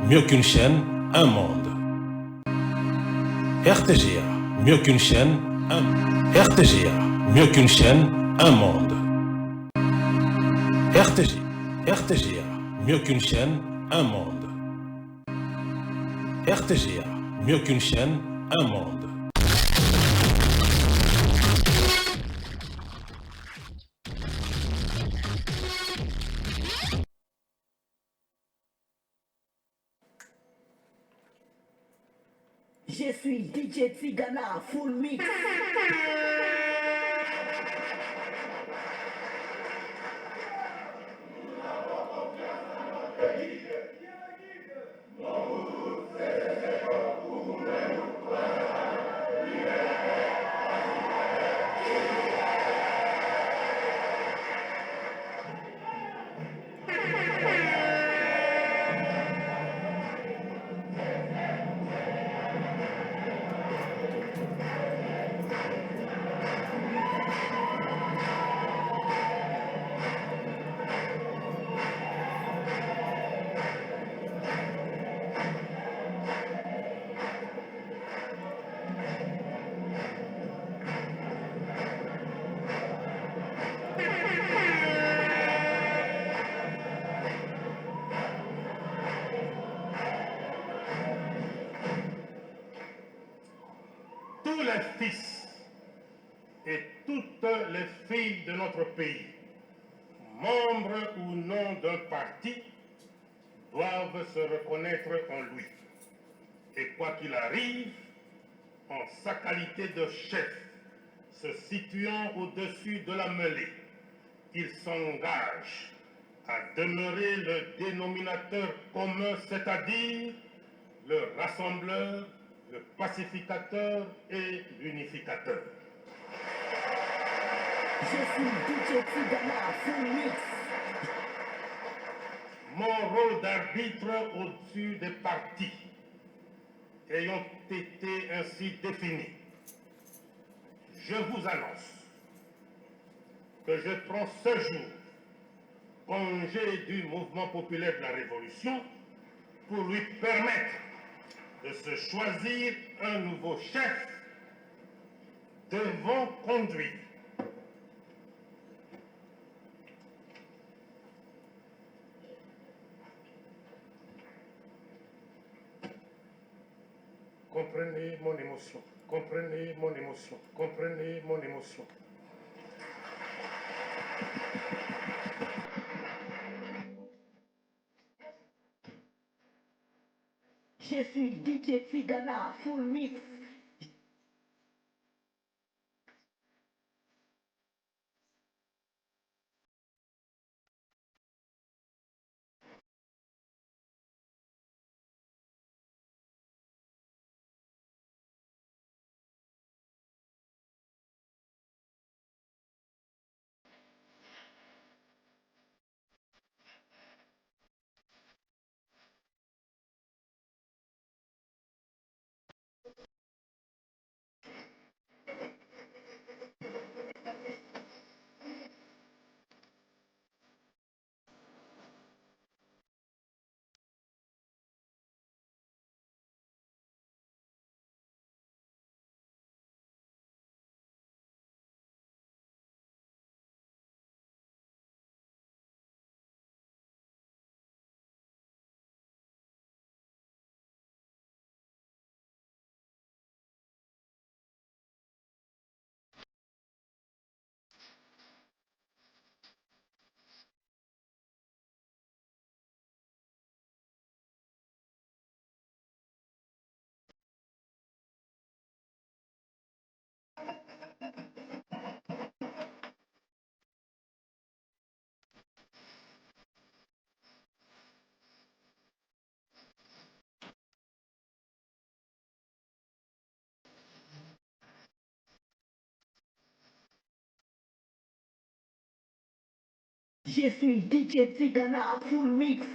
mieux qu'une chaîne, un monde. RTGA, mieux qu'une chaîne, un monde. RTGA, mieux qu'une chaîne, un monde. RTGA, mieux qu'une chaîne, un monde. RTGA, mieux qu'une chaîne, un monde. Je suis DJ Tigana, full mix. Tous les fils et toutes les filles de notre pays, membres ou non d'un parti, doivent se reconnaître en lui. Et quoi qu'il arrive, en sa qualité de chef, se situant au-dessus de la mêlée, il s'engage à demeurer le dénominateur commun, c'est-à-dire le rassembleur, le pacificateur et l'unificateur. Je suis DJ Tigana, full mix. Mon rôle d'arbitre au-dessus des partis ayant été ainsi défini, je vous annonce que je prends ce jour congé du mouvement populaire de la Révolution pour lui permettre de se choisir un nouveau chef devant conduire. Comprenez mon émotion, comprenez mon émotion, comprenez mon émotion. Je suis DJ Tigana, full mix. Je suis DJ Tigana, full mix.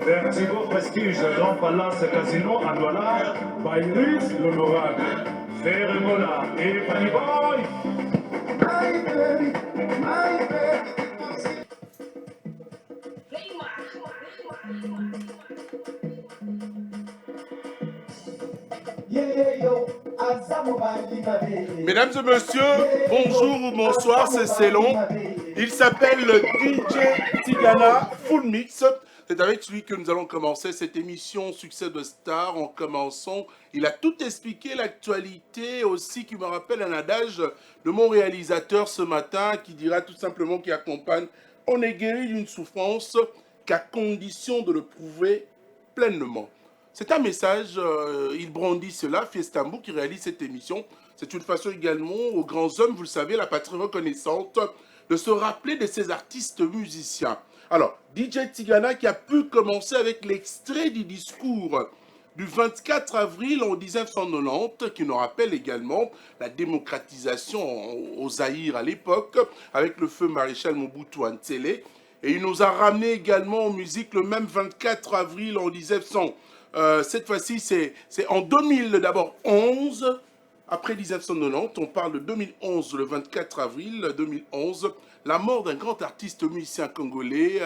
Merci beau prestige, Grand Palace Casino à Douala, by Louis l'Honorable, Ferremola et Fanny Boy. Mesdames et messieurs, bonjour ou bonsoir, c'est Célon. Il s'appelle DJ Tigana Full Mix. C'est avec lui que nous allons commencer cette émission Succès de Star. En commençant, il a tout expliqué, l'actualité aussi, qui me rappelle un adage de mon réalisateur ce matin, qui dira tout simplement qu'il accompagne: on est guéri d'une souffrance qu'à condition de le prouver pleinement. C'est un message, il brandit cela, Fiestambo qui réalise cette émission. C'est une façon également aux grands hommes, vous le savez, la patrie reconnaissante, de se rappeler de ces artistes musiciens. Alors, DJ Tigana qui a pu commencer avec l'extrait du discours du 24 avril en 1990, qui nous rappelle également la démocratisation au Zaïre à l'époque, avec le feu maréchal Mobutu Ntele. Et il nous a ramené également en musique le même 24 avril en 1900. Cette fois-ci, c'est en 2000 d'abord 11, après 1990, on parle de 2011, le 24 avril 2011, la mort d'un grand artiste musicien congolais,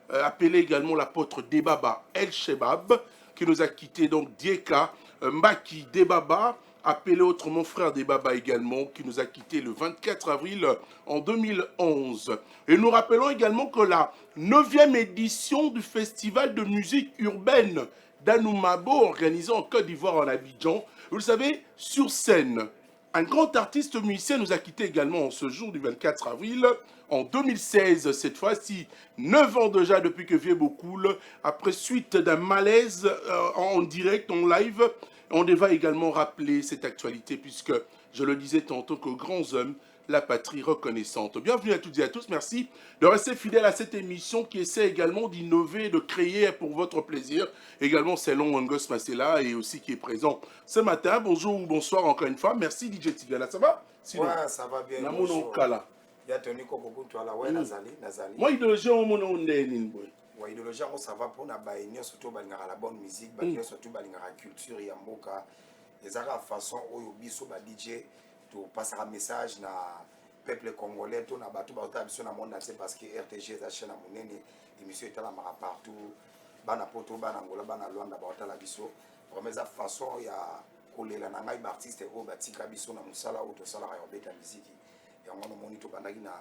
appelé également l'apôtre Debaba El Shebab, qui nous a quitté, donc Dieka Mbaki Debaba, appelé autrement frère Debaba également, qui nous a quitté le 24 avril en 2011. Et nous rappelons également que la 9e édition du festival de musique urbaine d'Anoumabo, organisé en Côte d'Ivoire, en Abidjan. Vous le savez, sur scène, un grand artiste musicien nous a quitté également en ce jour du 24 avril, en 2016, cette fois-ci, 9 ans déjà depuis que Vieux coule, après suite d'un malaise en direct, en live. On va également rappeler cette actualité, puisque, je le disais tantôt, qu'aux grands hommes, la patrie reconnaissante. Bienvenue à toutes et à tous, merci de rester fidèles à cette émission qui essaie également d'innover, de créer pour votre plaisir. Également, Célon Wangos Masela et aussi qui est présent ce matin. Bonjour ou bonsoir encore une fois. Merci DJ Tigana, ça va? Ouais, ça va bien. Bonjour. Kala. Moi, idéologie, on m'a dit. Ouais, idéologie, ça va pour la surtout la bonne musique, surtout la culture et mboka. Et ça la façon où biso ba DJ to passer un message na peuple congolais, to na batu ba utabiso na monde entier parce que RTG za chaîne monene émission est là partout. Bana poto bana ngola bana Luanda ba utala biso. Vraiment ça façon ya kolela na ngai ba artiste o batika biso na musala o to sala ya beta musique. Et on moni to bandaki na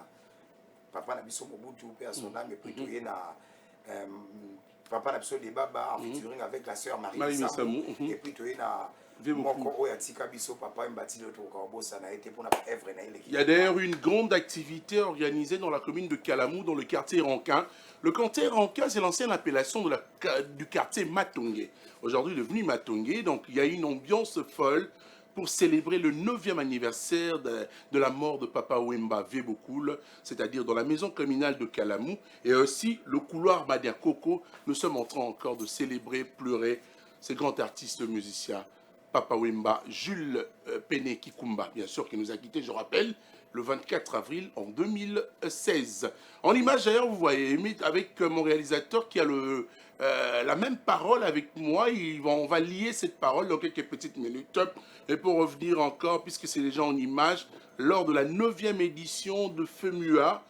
papa na biso Mobutu pe asona mais plutôt na papa na biso Debaba en featuring avec la sœur Marie Samou et puis to na il y a d'ailleurs une grande activité organisée dans la commune de Kalamou, dans le quartier Rankin. Le quartier Rankin, c'est l'ancienne appellation du quartier Matongé. Aujourd'hui devenu Matongé, donc il y a une ambiance folle pour célébrer le 9e anniversaire de la mort de Papa Wemba Vebokoul, c'est-à-dire dans la maison communale de Kalamou, et aussi le couloir Madia Koko. Nous sommes en train encore de célébrer, pleurer ces grands artistes musiciens. Papa Wemba, Jules Pene Kikumba, bien sûr, qui nous a quittés, je rappelle, le 24 avril en 2016. En image, d'ailleurs, vous voyez, avec mon réalisateur qui a la même parole avec moi, on va lier cette parole dans quelques petites minutes. Et pour revenir encore, puisque c'est déjà en image, lors de la 9e édition de FEMUA,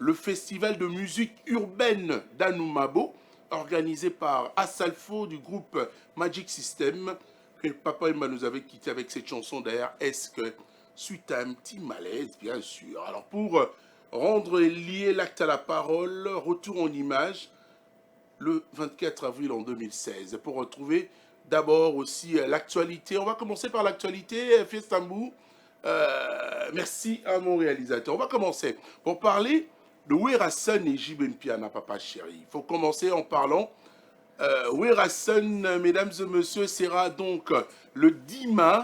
le festival de musique urbaine d'Anoumabo, organisé par Asalfo du groupe Magic System. Et Papa Emma nous avait quitté avec cette chanson d'ailleurs, est-ce que suite à un petit malaise, bien sûr. Alors pour rendre lié l'acte à la parole, retour en image, le 24 avril en 2016. Pour retrouver d'abord aussi l'actualité. On va commencer par l'actualité, Fiestambo. Merci à mon réalisateur. On va commencer pour parler de Werason et Jiben Piana, papa chéri. Il faut commencer en parlant Werason, mesdames et messieurs, sera donc le 10 mai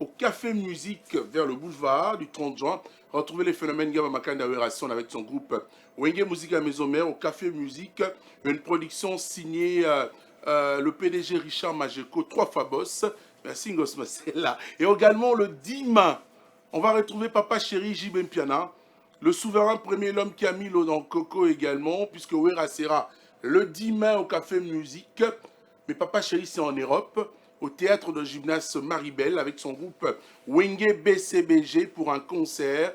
au Café Musique vers le boulevard du 30 juin. Retrouvez les phénomènes Gaba Makanda Werasson avec son groupe Wenge Musique à Maison Mère au Café Musique. Une production signée le PDG Richard Majeko, 3 fois boss. Merci Ngosma, c'est là. Et également le 10 mai, on va retrouver Papa Chéri Jibem Piana, le souverain premier, l'homme qui a mis l'eau dans le coco également, puisque Wera sera le 10 mai au Café Musique. Mais Papa Chéri, c'est en Europe, au théâtre de gymnase Maribel, avec son groupe Wenge BCBG pour un concert.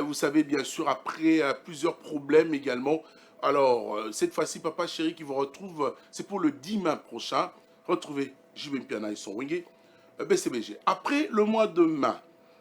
Vous savez, bien sûr, après plusieurs problèmes également. Alors, cette fois-ci, Papa Chéri qui vous retrouve, c'est pour le 10 mai prochain. Retrouvez Jibem Piana et son Wenge BCBG. Après le mois de mai,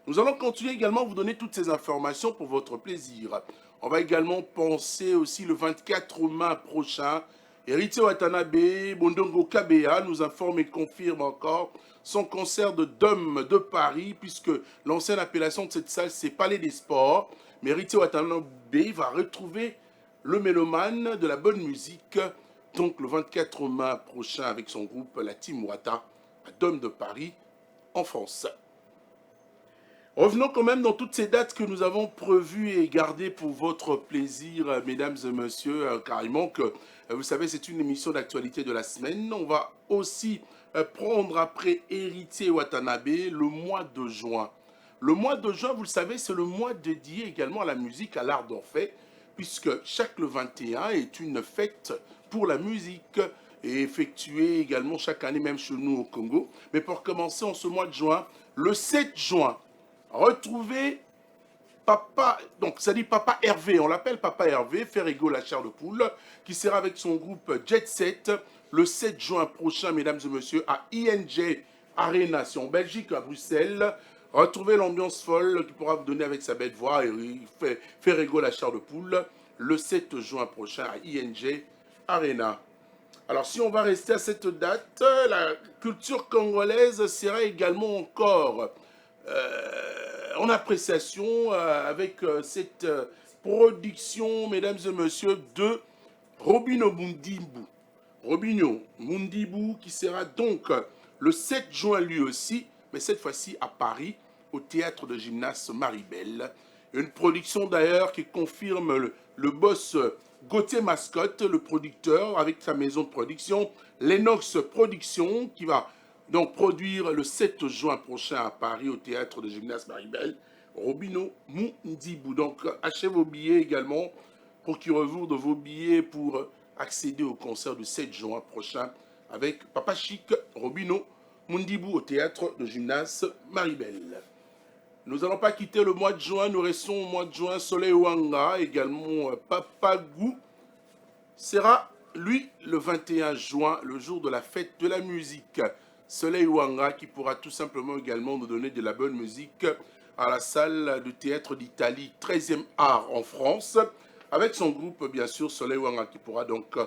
nous allons continuer également à vous donner toutes ces informations pour votre plaisir. On va également penser aussi le 24 mai prochain. Héritier Watanabe, Bondongo Kabea nous informe et confirme encore son concert de Dôme de Paris, puisque l'ancienne appellation de cette salle, c'est Palais des Sports. Mais Héritier Watanabe va retrouver le mélomane de la bonne musique, donc le 24 mai prochain avec son groupe La Team Wata, à Dôme de Paris, en France. Revenons quand même dans toutes ces dates que nous avons prévues et gardées pour votre plaisir, mesdames et messieurs, carrément que, vous savez, c'est une émission d'actualité de la semaine. On va aussi prendre après Héritier Watanabe le mois de juin. Le mois de juin, vous le savez, c'est le mois dédié également à la musique, à l'art d'Orphée, puisque chaque le 21 est une fête pour la musique et effectuée également chaque année, même chez nous au Congo. Mais pour commencer en ce mois de juin, le 7 juin, retrouvez Papa, donc ça dit Papa Hervé, on l'appelle Papa Hervé, Ferrigo la chair de poule, qui sera avec son groupe Jet Set le 7 juin prochain, mesdames et messieurs, à ING Arena, c'est en Belgique, à Bruxelles. Retrouvez l'ambiance folle qu'il pourra vous donner avec sa belle voix, et Ferrigo la chair de poule, le 7 juin prochain à ING Arena. Alors si on va rester à cette date, la culture congolaise sera également encore en appréciation avec cette production, mesdames et messieurs, de Robino Mundimbu. Robino Mundimbu qui sera donc le 7 juin lui aussi, mais cette fois-ci à Paris, au théâtre de gymnase Maribel. Une production d'ailleurs qui confirme le boss Gauthier Mascotte, le producteur, avec sa maison de production, Lennox Productions, qui va donc produire le 7 juin prochain à Paris au théâtre de gymnase Maribel, Robino Mundimbu. Donc achetez vos billets également, procurez-vous de vos billets pour accéder au concert du 7 juin prochain avec Papa Chic, Robino Mundimbu au théâtre de gymnase Maribel. Nous n'allons pas quitter le mois de juin, nous restons au mois de juin. Soleil Wanga, également Papa Gou, sera lui le 21 juin, le jour de la fête de la musique. Soleil Wanga qui pourra tout simplement également nous donner de la bonne musique à la salle de théâtre d'Italie, 13e art en France, avec son groupe bien sûr Soleil Wanga qui pourra donc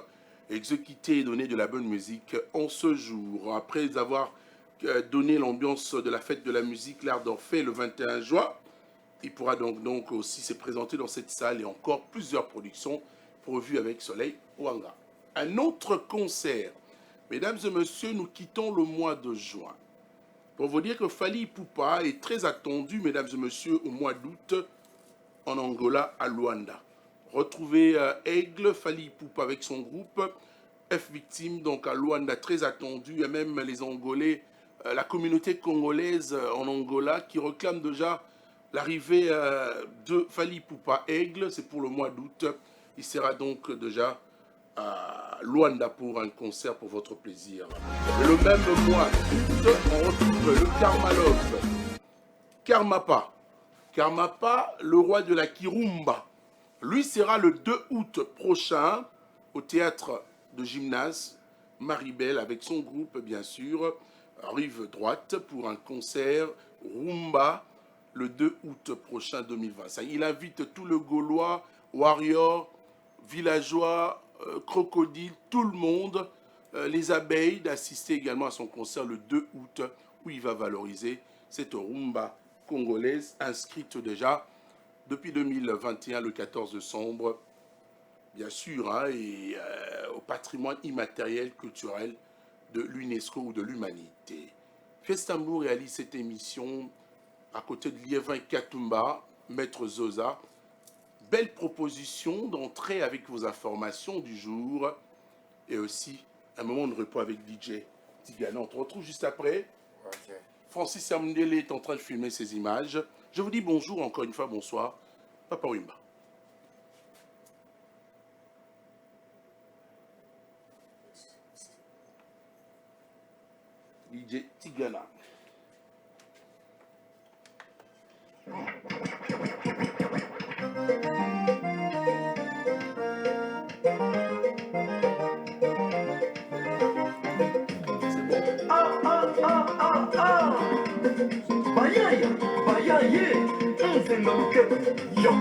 exécuter et donner de la bonne musique en ce jour. Après avoir donné l'ambiance de la fête de la musique, l'art d'Orphée le 21 juin, il pourra donc aussi se présenter dans cette salle et encore plusieurs productions prévues avec Soleil Wanga. Un autre concert. Mesdames et messieurs, nous quittons le mois de juin. Pour vous dire que Fally Ipupa est très attendu, mesdames et messieurs, au mois d'août en Angola, à Luanda. Retrouvez Aigle, Fally Ipupa avec son groupe, F Victime, donc à Luanda, très attendu. Et même les Angolais, la communauté congolaise en Angola qui réclame déjà l'arrivée de Fally Ipupa. Aigle, c'est pour le mois d'août. Il sera donc déjà à Luanda pour un concert pour votre plaisir. Et le même mois d'août, on retrouve le Karmalov. Karmapa. Karmapa, le roi de la Kirumba. Lui sera le 2 août prochain au théâtre de gymnase Maribel avec son groupe bien sûr, Rive Droite, pour un concert Rumba le 2 août prochain 2025. Il invite tout le Gaulois, Warrior, villageois, crocodile, tout le monde, les abeilles, d'assister également à son concert le 2 août où il va valoriser cette rumba congolaise inscrite déjà depuis 2021, le 14 décembre, bien sûr, hein, et au patrimoine immatériel culturel de l'UNESCO ou de l'humanité. Festambour réalise cette émission à côté de Liévin Katumba, Maître Zoza. Belle proposition d'entrer avec vos informations du jour et aussi un moment de repos avec DJ Tigana. On se retrouve juste après. Ok. Francis Amundele est en train de filmer ces images. Je vous dis bonjour encore une fois, bonsoir. Papa Wimba. DJ Tigana. Bayaya, bayaye, nzenga luketo, yo.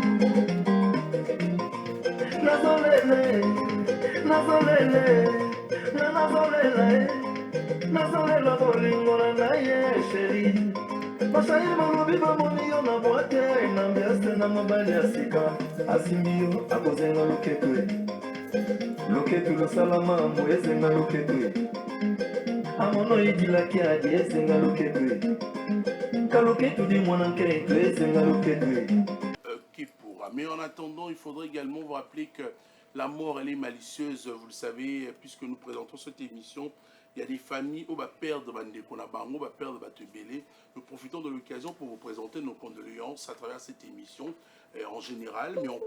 Nazolele, nazolele, nazolela bolingo na naye sheri. Bashairi malubi bamoni yo na boate, na mbiase na mobali ya sika. Asimbi yo, akozenga luketo e. Luketo losalama mo ezenga luketo e. Amono idilaki adi ezenga luketo e. Qui pourra. Mais en attendant, il faudrait également vous rappeler que la mort, elle est malicieuse, vous le savez, puisque nous présentons cette émission. Il y a des familles où va perdre Bandekonabango, va perdre Batebele. Nous profitons de l'occasion pour vous présenter nos condoléances à travers cette émission en général, mais en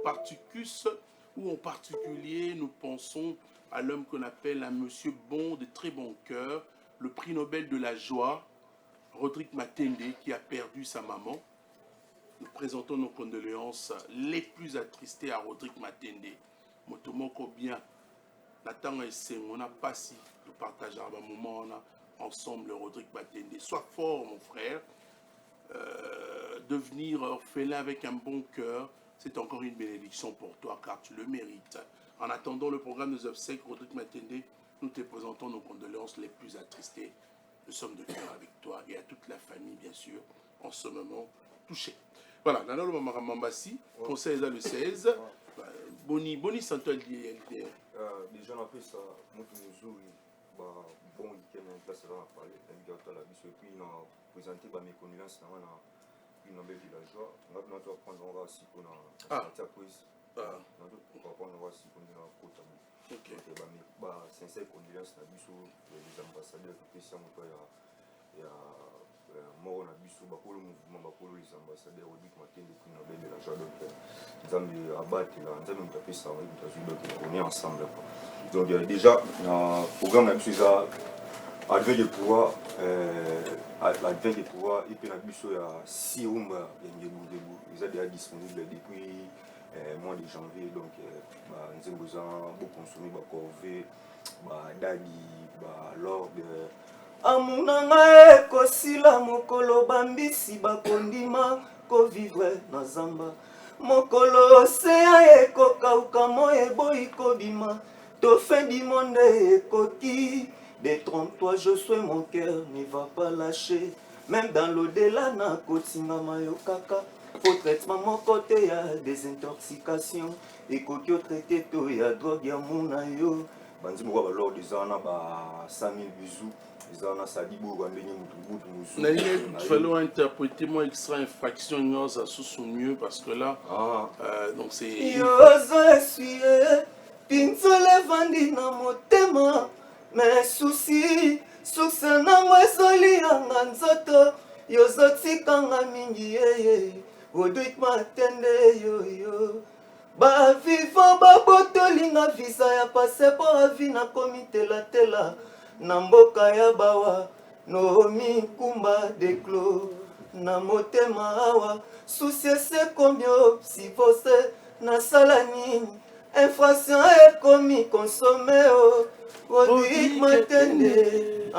particulier, nous pensons à l'homme qu'on appelle un monsieur bon, de très bon cœur, le prix Nobel de la joie, Rodrigue Matende, qui a perdu sa maman. Nous présentons nos condoléances les plus attristées à Rodrigue Matende. Motomoko bien, Nathan et Seng, on n'a pas si nous partageons un moment ensemble, Rodrigue Matende. Sois fort, mon frère. Devenir orphelin avec un bon cœur, c'est encore une bénédiction pour toi, car tu le mérites. En attendant le programme des obsèques, Rodrigue Matende, nous te présentons nos condoléances les plus attristées. Nous sommes de cœur avec toi et à toute la famille, bien sûr, en ce moment touché. Voilà, dans le moment Mambassi, conseil le 16. Boni Santo déjà, on a fait ça, bon week-end, place là, on a parlé, et puis on a présenté mes condoléances dans une nouvelle villageois. On va prendre aussi pour la quiz. On va prendre aussi pour la côte. Ok. Sincère condoléances à les ambassadeurs qui sont il y a mort na biso bakolo mouvement bakolo les ambassadeurs Rodrigue Matende qui Nobel de la joie donc nzambe abatela nzambe mutapesa donc on est ensemble donc déjà na programme na biso eza advent de pouvoir et puis na biso ya sirumba ya ngebu ils sont déjà disponibles depuis mois de janvier donc nzembo za beaucoup consommé ba corvée ba dadi ba lord amunanga ekosila mokolo bambisi bakondima kovivre na zamba mokolo osea ekokauka mo eboyi kobima to fin du monde ekoki détrompe-toi je suis mon cœur ne va pas lâcher même dans l'au-delà na kotingama yo kaka faux traitement mon côté ya désintoxication ekoki otraité to ya drogue ya muna yo banzimu kwa balord ezana ba 5000 bisous. Il fallait interpréter moi extra infraction ça sous mieux parce que là donc c'est pinzole vandi na motema mais souci succès nango ezolianga nzoto yozotikanga mingi yeye Rodrigue Matende yoyo bavivant babotolinga visa ya passeport avi na komitelatela na mboka ya bawa nomi kumba deklo na motema awa susiese komio sivose na sala nini infraction ekomi konsome o Rodrigue Matende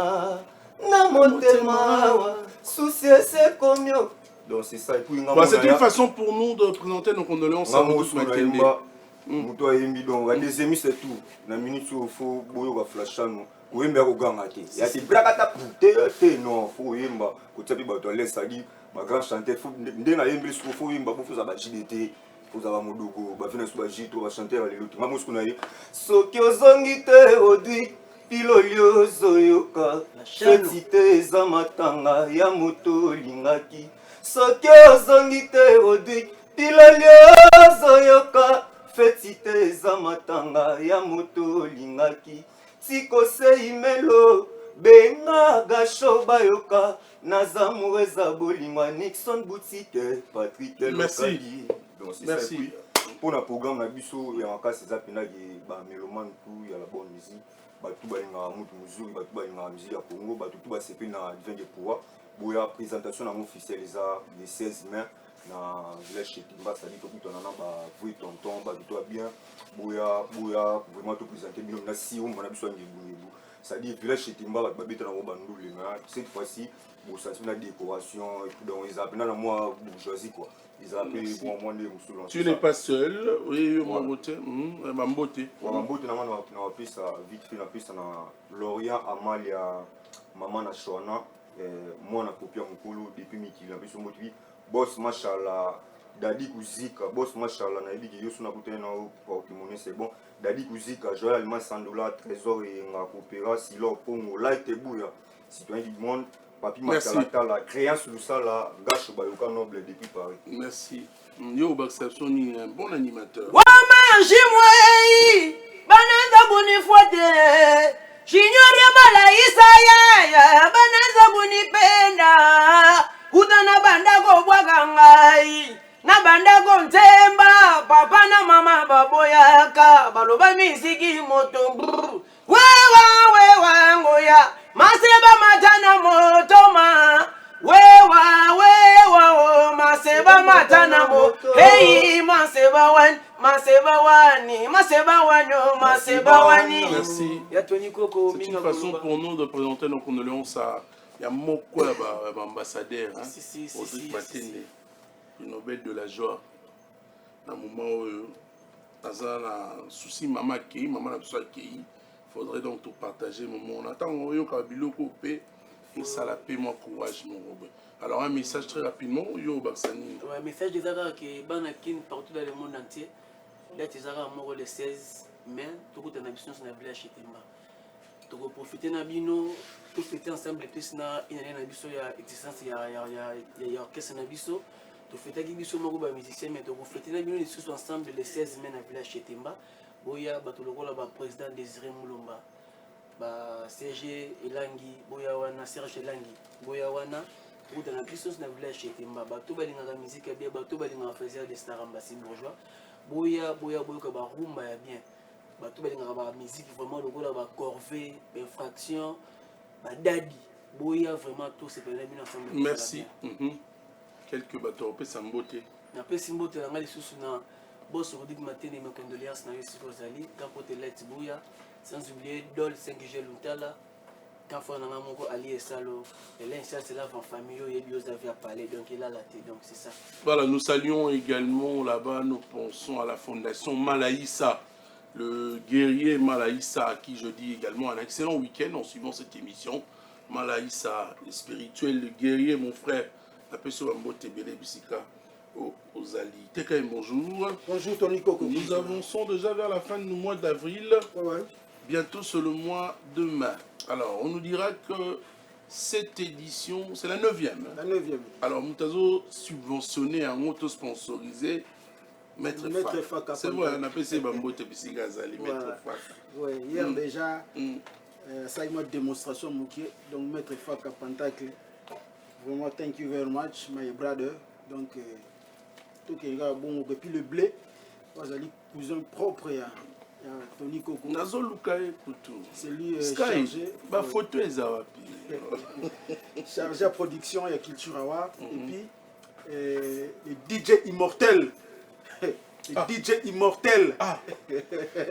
na motema awa susiese komio donc c'est ça et puis c'est une façon pour nous de présenter nos condoléances à Rodrigue Matende. Muto yembi donc les amis c'est tout na minute au faux boyo ba flashano Wemba Oganga te. Il y a des brakata te non, faut yemba. Côté bi bato laisse ça dit, ba grand chanteur faut ndena yembi faut yemba pour ça ba JDT, pour ça ba modoko, ba fina sou ba jito ba chanteur les l'autre. Mamus kuna ye. Soki ozongi te Rodrigue, tilolio ozoyoka feti te eza matanga ya moto olingaki soki ozongi te rodrik tilolio ozoyoka feti te eza matanga ya moto olingaki tikosei melo benga gasho bayoka naza mour eza bolingwa Nixon boutique Patrick Lokali. Donc c'est ça. Pour le programme na biso ya makasi eza penaki ba mélomane tout ya la bonne musique batu balinga mutu muzuri batu balinga musique ya Congo batu tout basepe na venge pouvoir boya présentation na officiel eza le 16 mai na village Chetimba ça dit que tout on a ba vui tonton batu tout bien boya vraiment tout présenter bien na si on na biso ngebu ça dit village Chetimba batu babeta na bandule mais cette fois-ci bon ça c'est une décoration et tout donc ils appellent na moi bourgeoisie quoi. Tu n'es pas seul, oui, mon beauté. Mamboté. Mamboté, na pista vite fait na pista na Lorient Amalia maman na Shona moi na copia mukulu depuis mikili na biso motwi boss machallah Dadi Kuzika boss machallah na ebiki yosu na kutena na porte-monnaie c'est bon Dadi Kuzika Joël Alma $100 trésor et nga coopéra silo pongo light et bouya citoyen du monde. Papi Matalata, la créance de ça, la gâche Bayoka Noble depuis Paris. Merci. Yo, Baxapson est un bon animateur. Wama, Jimwei, Bananda Bonifote, J'ignore Malaïsa, Bananda Bonipenda, Kutana Bandago Wagangai, Nabanda Ntemba, Papa na Mama Baboyaka, Baloba Misiki Moto, Wewa, Ngoya. Maseba matana motoma wewa maseba matana mo hey maseba wani maseba wani. Merci. C'est une façon pour nous de présenter nos condoléances à Yamoko ambassadeur Rodrigue Batende le Nobel de la joie na moment où dans un souci maman na besoin qui faudrait donc tout partager moment. On attend au biloko et ça la paix moi courage mon Robert. Alors un message très rapidement yo Baksani. Ouais, message des Zara qui banakin partout dans le monde entier. Là tu Zara mort le 16 mai, tout le temps sur na village Chetimba. Tu peux profiter na bino, tout fêter ensemble plus na ina na biso ya existence ya orchestre na biso. Tu fêter ki biso moko ba musicien mais tu peux fêter na bino tous ensemble le 16 mai na village Chetimba. Boya batolokola ba président Désiré Moulomba ba CG Elangi boya wana Serge Elangi boya wana pour na Christos na village Chetimba bato balinga la musique bien bato balinga faisait des stars ambassade bourgeois boya ka ba rumba ya bien bato balinga ba musique vraiment lokola ba corvée infraction ba dadi boya vraiment tout c'est bien ensemble. Merci. Quelques bateaux pe samboté na pe simboté na ngali susu na boss Rodrigue Matene mes condoléances na Yesi Rosali Campote Let Bouya sans oublier Dol 5G Luntala quand faut na moko Ali Esalo et là ça c'est là en famille et lui avez à parler donc il a la tête donc c'est ça. Voilà, nous saluons également là-bas, nous pensons à la fondation Malaïssa, le guerrier Malaïssa à qui je dis également un excellent week-end en suivant cette émission. Malaïssa, le spirituel, le guerrier, mon frère, la personne Mbote Bele Bisika. Aux alliés. Bonjour. Bonjour Tony Coco. Nous avançons déjà vers la fin du mois d'avril. Ouais. Bientôt c'est le mois de mai. Alors on nous dira que cette édition, c'est la 9e. La 9e. Alors Moutazo subventionné en auto-sponsorisé Maître Fak. C'est vrai, on appelle ça Bambote Bisigazali, Maître Fak. Oui, hier déjà, ça a eu une démonstration, donc Maître Fak à Pentacle. Vraiment, thank you very much, my brother. Donc, tout qui est bon, et puis le blé, vous allez cousin propre à Tony Coco. Nazo Lukae Koutou. C'est lui chargé. Ma photo est chargé à production et à Culture Award. Et puis, le DJ immortel. DJ immortel.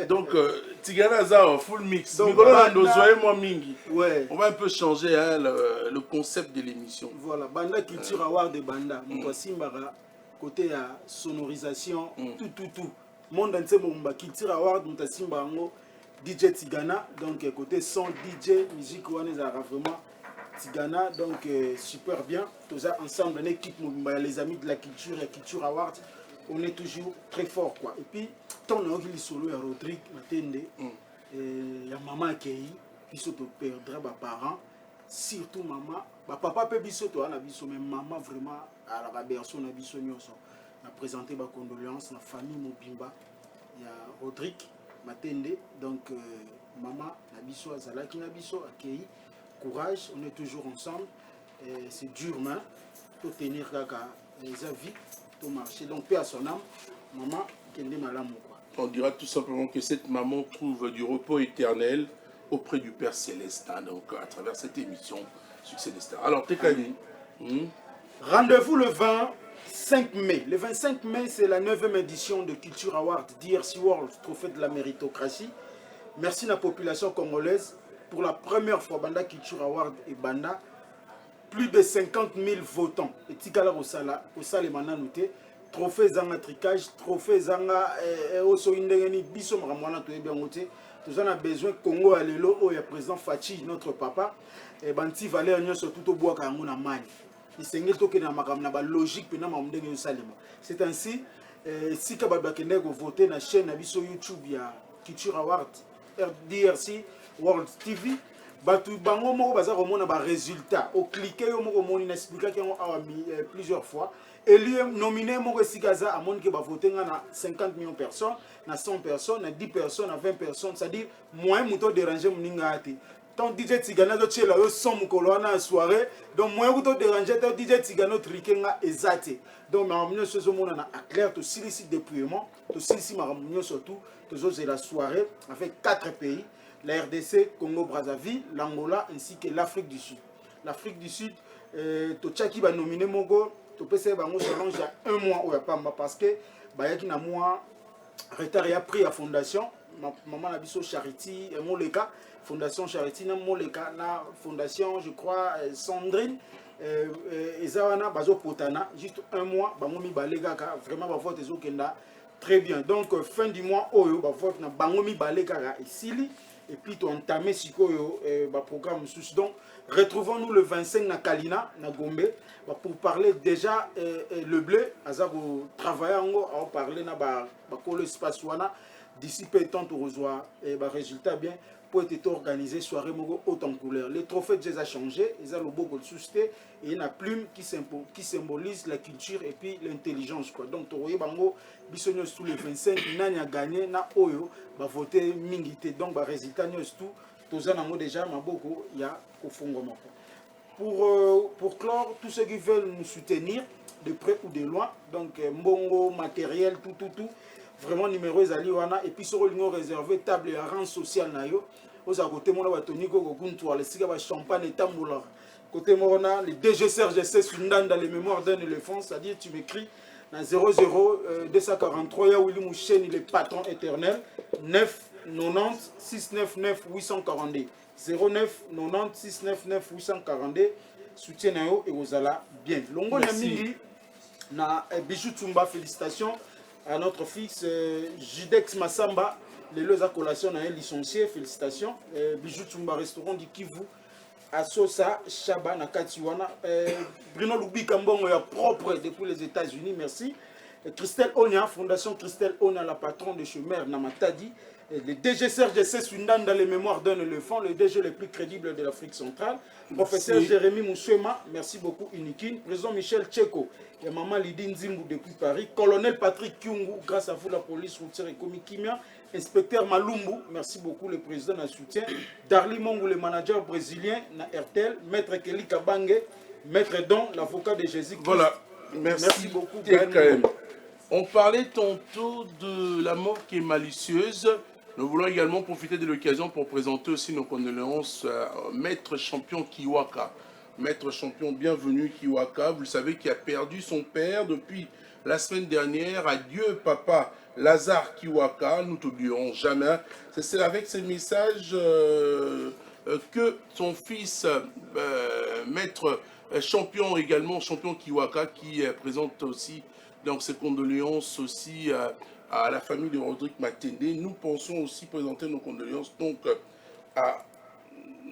Donc, Tigana Zao, full mix. Donc, ouais. On va un peu changer hein, le concept de l'émission. Voilà, Banda Culture Award de Banda. Voici côté sonorisation, tout. Monde entier, mon Culture Award, DJ Tigana. Donc, côté son, DJ, musique, on est vraiment Tigana. Donc, super bien. Tous ensemble, l'équipe, les amis de la culture et Culture Award. On est toujours très fort quoi. Et puis, tant on a eu solo à Rodrigue Matende, il y a Maman Kei, biso to perdre ba parents surtout maman ba papa pe biso to na biso mais maman vraiment à la berceau na biso nyonso na présenter ba condoléances na famille Mobimba ya Rodrigue Matende donc maman na biso azalaki na biso accueilli courage on est toujours ensemble c'est dur mais pour tenir kaka les avis pour marcher donc paix à son âme maman kende malamu quoi. On dira tout simplement que cette maman trouve du repos éternel auprès du Père Céleste, hein, donc à travers cette émission Succès des Stars. Alors, Tekani. Rendez-vous le 25 mai. Le 25 mai, c'est la 9e édition de Culture Award DRC World, trophée de la méritocratie. Merci à la population congolaise. Pour la première fois, Banda Culture Award et Banda, plus de 50 000 votants. Et Tikala Rosala, Osale Mananoute. Trophée zanga tricage, trophée zanga oso indengeni biso makamwana to bien ngote. Nous avons besoin Congo à l'élo où il y a président Fachi notre papa et banti valeur nyo surtout au bois kango na mali. Il s'engage to ke na makam na ba logique pena mamdenge salema. C'est ainsi si ka ba bakende go voter na chaîne na biso YouTube ya Culture Award DRC World TV. Batu bango moko baza komona ba résultat au cliquer yo moko moni na expliquer que plusieurs fois. Et lui nominé moko sikaza a mon que ba voter na 50 millions de personnes, na 100 personnes, na 10 personnes, na 20 personnes, c'est-à-dire moins muto déranger muninga ati. Tant DJ Tigana do tchela yo son mukolo na soirée, donc moins muto déranger tant DJ Tigano trikenga ezate. Donc ma mignon ce mona na clair to silisi déploiement, to silisi ma mignon surtout, to c'est la soirée avec 4 pays. La RDC, Congo-Brazzaville, l'Angola ainsi que l'Afrique du Sud. L'Afrique du Sud, Tochaki va nominer Mogo, Topese Bango challenge il y a 1 mois ou pas parce que Bayaki na moi retard et a pris la fondation, maman Nabiso Charity, Moleka, fondation Charity, na Moleka, na fondation je crois Sandrine, Ezawana Bazo Potana, juste 1 mois, Bangomi Balegaka, vraiment vote Ezokenda très bien. Donc fin du mois, Oyo, vote na Bangomi Balegaka ici. Et puis tu as entamé le programme. Donc, retrouvons-nous le 25 na Kalina, na Gombe, pour parler déjà le bleu. Azabo travailler en parler na le espace d'ici peu de temps tu reçois résultat bien pour être organisé soirée mogo haute en couleur. Les trophées déjà changé, ils ont le beau de susciter et il y a une plume qui symbolise la culture et puis l'intelligence quoi. Donc tu vois bango bisogno tous les 25 nani a gagné na oyo ba voter mingité donc ba résultat nyos tout tous en déjà maboko il y a au fond pour clore tous ceux qui veulent nous soutenir de près ou de loin donc mbongo matériel tout vraiment numéro ezali wana et puis sur le numéro réservé table et rang social na yo aux à côté mona batoniko ko kuntu ale sika ba champagne et tambola côté mona le DG Serge Sundan dans les mémoires d'un éléphant c'est-à-dire tu m'écris dans 00 243 ya Willy Mouchen il est patron éternel 9 90 699 842 09 90 699 842 soutien na yo et ozala bien longo na mingi na Bijou Tumba félicitations à notre fils Judex Massamba, les deux accollations à un licencié, félicitations. Bijou Tumba restaurant du Kivu, à Sosa, Chaba, Nakatiwana. Bruno Loubi Kambongo est propre depuis les États-Unis, merci. Christelle Onia, Fondation Christelle Onia, la patronne de Chemer Namatadi. Le DG Serge Sundan dans les mémoires d'un éléphant, le DG le plus crédible de l'Afrique centrale. Professeur Jérémy Moussema, merci beaucoup Inikin. Président Michel Tcheko et maman Lydine Zimbu depuis Paris. Colonel Patrick Kyungu, grâce à vous la police routière et Komikimia. Inspecteur Malumbu, merci beaucoup le président de soutien. Darly Mongu, le manager brésilien na RTL. Maître Kelly Kabange, Maître Don, l'avocat de Jésus-Christ. Voilà, merci beaucoup. On parlait tantôt de la mort qui est malicieuse. Nous voulons également profiter de l'occasion pour présenter aussi nos condoléances à Maître Champion Kiwaka. Maître Champion, bienvenue Kiwaka. Vous le savez, qui a perdu son père depuis la semaine dernière. Adieu papa Lazare Kiwaka, nous t'oublierons jamais. C'est avec ce message que son fils, Maître Champion également, Champion Kiwaka, qui présente aussi donc ses condoléances aussi à la famille de Rodrigue Matende. Nous pensons aussi présenter nos condoléances donc à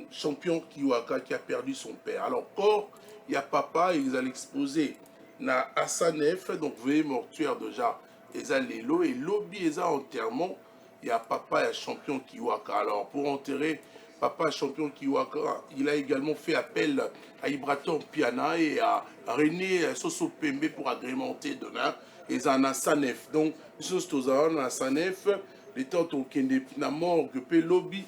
Champion Kiwaka qui a perdu son père. Alors, corps, il y a papa, ils allaient exposer na Asanef, donc veuillez mortuaire déjà, ils allaient et lobby, ils enterrement, il y a papa et Champion Kiwaka. Alors, pour enterrer Papa champion Kiwaka, il a également fait appel à Ibraton Piana et à René Soso Pembe pour agrémenter demain. Et ça a Sanef. Donc, nous sommes à Sanef, les temps où il y a mort que lobby,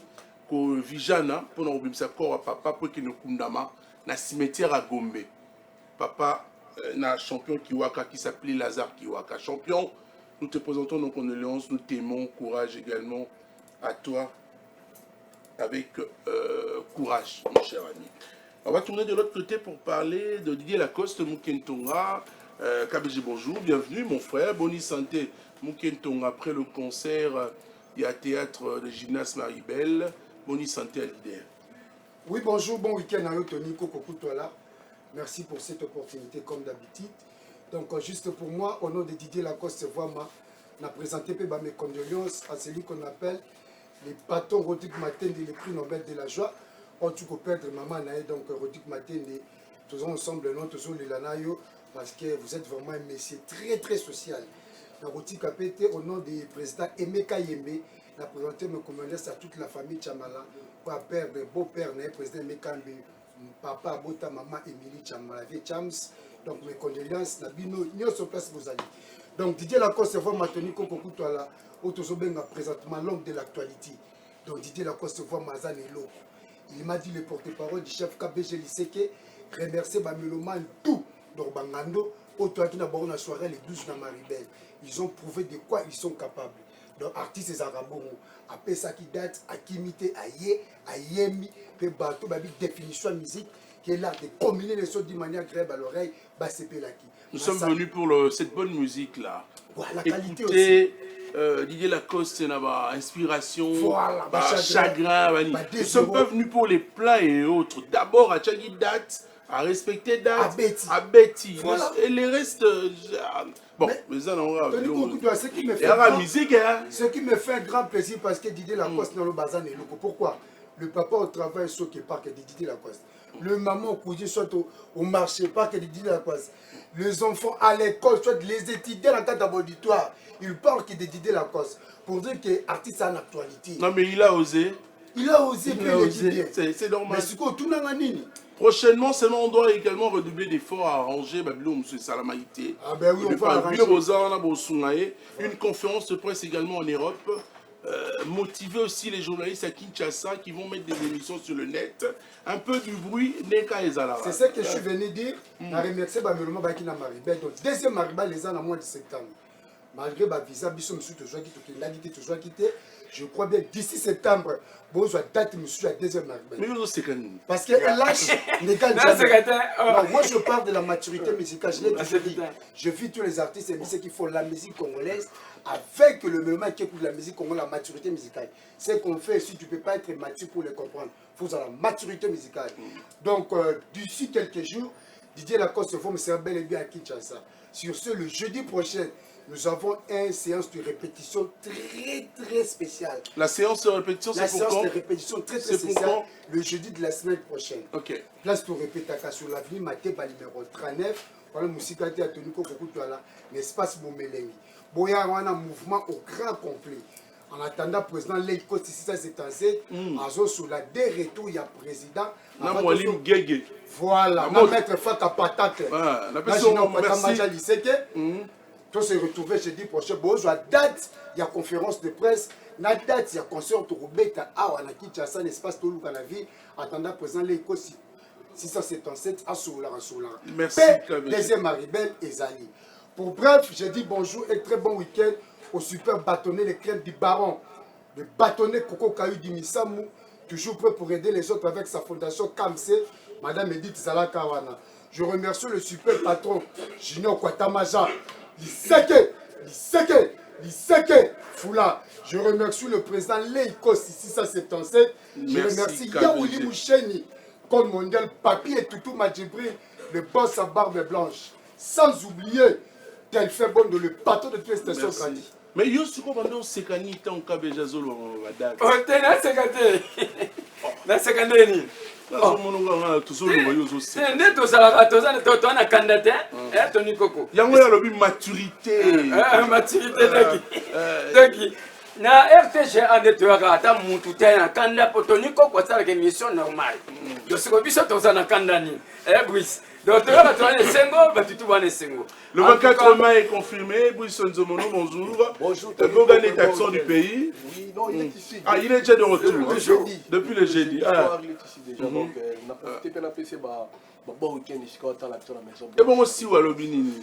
que Vijana, pour nous obéir à papa, pour qu'il nous kundama, na cimetière à Gombe. Papa, na champion Kiwaka qui s'appelait Lazare Kiwaka. Champion, nous te présentons nos condoléances, nous t'aimons, courage également à toi, avec courage, mon cher ami. On va tourner de l'autre côté pour parler de Didier Lacoste, Moukentonga. KBG, bonjour, bienvenue mon frère, bonne santé. Moukentonga, après le concert, il y a théâtre de gymnase Maribel. Bonne santé à l'idée. Oui, bonjour, bon week-end à Tony Kokokutola. Merci pour cette opportunité comme d'habitude. Donc, juste pour moi, au nom de Didier Lacoste, on a présenté mes condoléances à celui qu'on appelle les patons Rodrigue Matende, le prix Nobel de la joie. On tue perdre maman, donc Rodrigue Matende, tous ensemble, non, tous les lanayo, parce que vous êtes vraiment un monsieur très très social. Rodrigue Kapete, au nom du président Emeka Yembe, on a présenté mes condoléances à toute la famille Chamala, pour perdre beau-père, président Emeka Yembe, papa, bota, maman, Émilie Chamala, vie Chams. Donc mes condoléances, Nabino, nous sommes place vous allez. Donc Didier Lacoste, voit maintenu comme beaucoup à la autosobenga présentement l'homme de l'actualité. Donc Didier Lacoste voit Mazan et l'eau. Il m'a dit le porte-parole du chef KBG Liseke, remercier Bameloman tout d'Orbangando, autour de la soirée les 12 dans Maribel. Ils ont prouvé de quoi ils sont capables. Donc artistes et arabons, après ça qui date, à Kimité, à Yé, à Yemi, puis bateau, définition de musique, qui est l'art de combiner les choses d'une manière agréable à l'oreille, nous sommes venus pour cette bonne musique-là. Voilà, la qualité écoutez, aussi. Didier Lacoste, c'est inspiration, voilà, chagrin. Nous sommes pas venus pour les plats et autres. D'abord, à Tchagi date, à respecter date, à Betty. Voilà. Et les restes... Bon, mais ça, on va... Ce qui me fait un grand plaisir, parce que Didier Lacoste dans le bazar est loco. Pourquoi? Le papa au travail, ce qui part que Didier Lacoste. Le maman au cousin soit au marché, pas que Didier Lacoste. Les enfants à l'école, soit les étudiants dans le cadre d'auditoire, ils parlent que Didier Lacoste. Pour dire que l'artiste a une actualité. Non, mais il a osé. Il a osé, c'est normal. Mais c'est quoi, tout n'a nini. Prochainement, seulement, on doit également redoubler d'efforts à arranger Babylone, M. Salamaïté. Ah ben oui, on va arranger. Une conférence de presse également en Europe. Motiver aussi les journalistes à Kinshasa qui vont mettre des émissions sur le net. Un peu du bruit, Neka et Zala. C'est ça que je suis venu dire. Je remercie Bameloma Bakina Maribel. Donc, deuxième Maribel, les ans à moins de septembre. Malgré ma visa, je crois bien d'ici septembre, bon, je date monsieur à deuxième Maribel. Mais vous c'est quand parce que lâche n'est qu'un jamais. Moi, je parle de la maturité musicale. Je l'ai toujours dit. Je vis tous les artistes et musiciens qui font la musique congolaise avec le moment qui écoute la musique congolaise, la maturité musicale. C'est qu'on fait si tu ne peux pas être mature pour les comprendre. Il faut avoir la maturité musicale. Donc, d'ici quelques jours, Didier Lacoste me sera bel et bien à Kinshasa. Sur ce, le jeudi prochain, nous avons une séance de répétition très spéciale. La séance de répétition, c'est pour quand? La séance de répétition très spéciale, le jeudi de la semaine prochaine. Ok. Place pour répéter sur l'avenue Matéba numéro 39. Voilà, musique a été tenue comme beaucoup là, l'espace Momelengi. Boya, on a un mouvement au grand complet. En attendant, président Leiko, si ça c'est assez, sur la des retours, il y a président. Voilà, on va mettre Fata Patate. Là, je n'ai pas Maja Liseke. Tout se retrouver jeudi prochain. Bon, il y a date, il y a conférence de presse. La date, il y a concert au Roubeta. Ah, on a quitté ça, l'espace tout le la vie. Attendant, président Leiko, 677 à Soular. Merci. Deuxième Maribel et Zali. Pour bref, je dis bonjour et très bon week-end au super bâtonnet, les crèmes du baron. Le bâtonnet Coco Kayu Dimisamou, toujours prêt pour aider les autres avec sa fondation Kamse, Madame Edith Zalakawana. Je remercie le super patron Junior Kwatamaja, Liseke, Foula. Je remercie le président Leiko 677. Je remercie Yaouli Moucheni, Code mondial, Papi et Toutou Madjibri, le boss à barbe blanche. Sans oublier qu'elle fait bon de le patron de toutes les stations grandi. Mais yo suko bando sekani tant kabeja zolo wadaka. Oh tena sekate. Na sekane ni. Oh mononga ngala tuzolo yo zo se. Ne to sala to sana to na kandate Tony Koko. Yango ya lobi maturité. Maturité daki. na RTG andetoyaka ata mutu te na kanda po toni koko asalaka émission normale yosiko biso toza na kanda nini Brice donc toyaka towana esengo batutu wana esengo. Le 24 mai est confirmé. Brice Nzomono, bonjour. Bonjour. Le plus grand taxon du pays. Oui, non, il est ici. Ah, il est déjà de retour. Depuis le jeudi. Depuis le jeudi. Ah. Il est ici déjà. Donc, on a profité de la PC. Bon week-end ici quand on a la maison. Et bon aussi ou à l'obinini.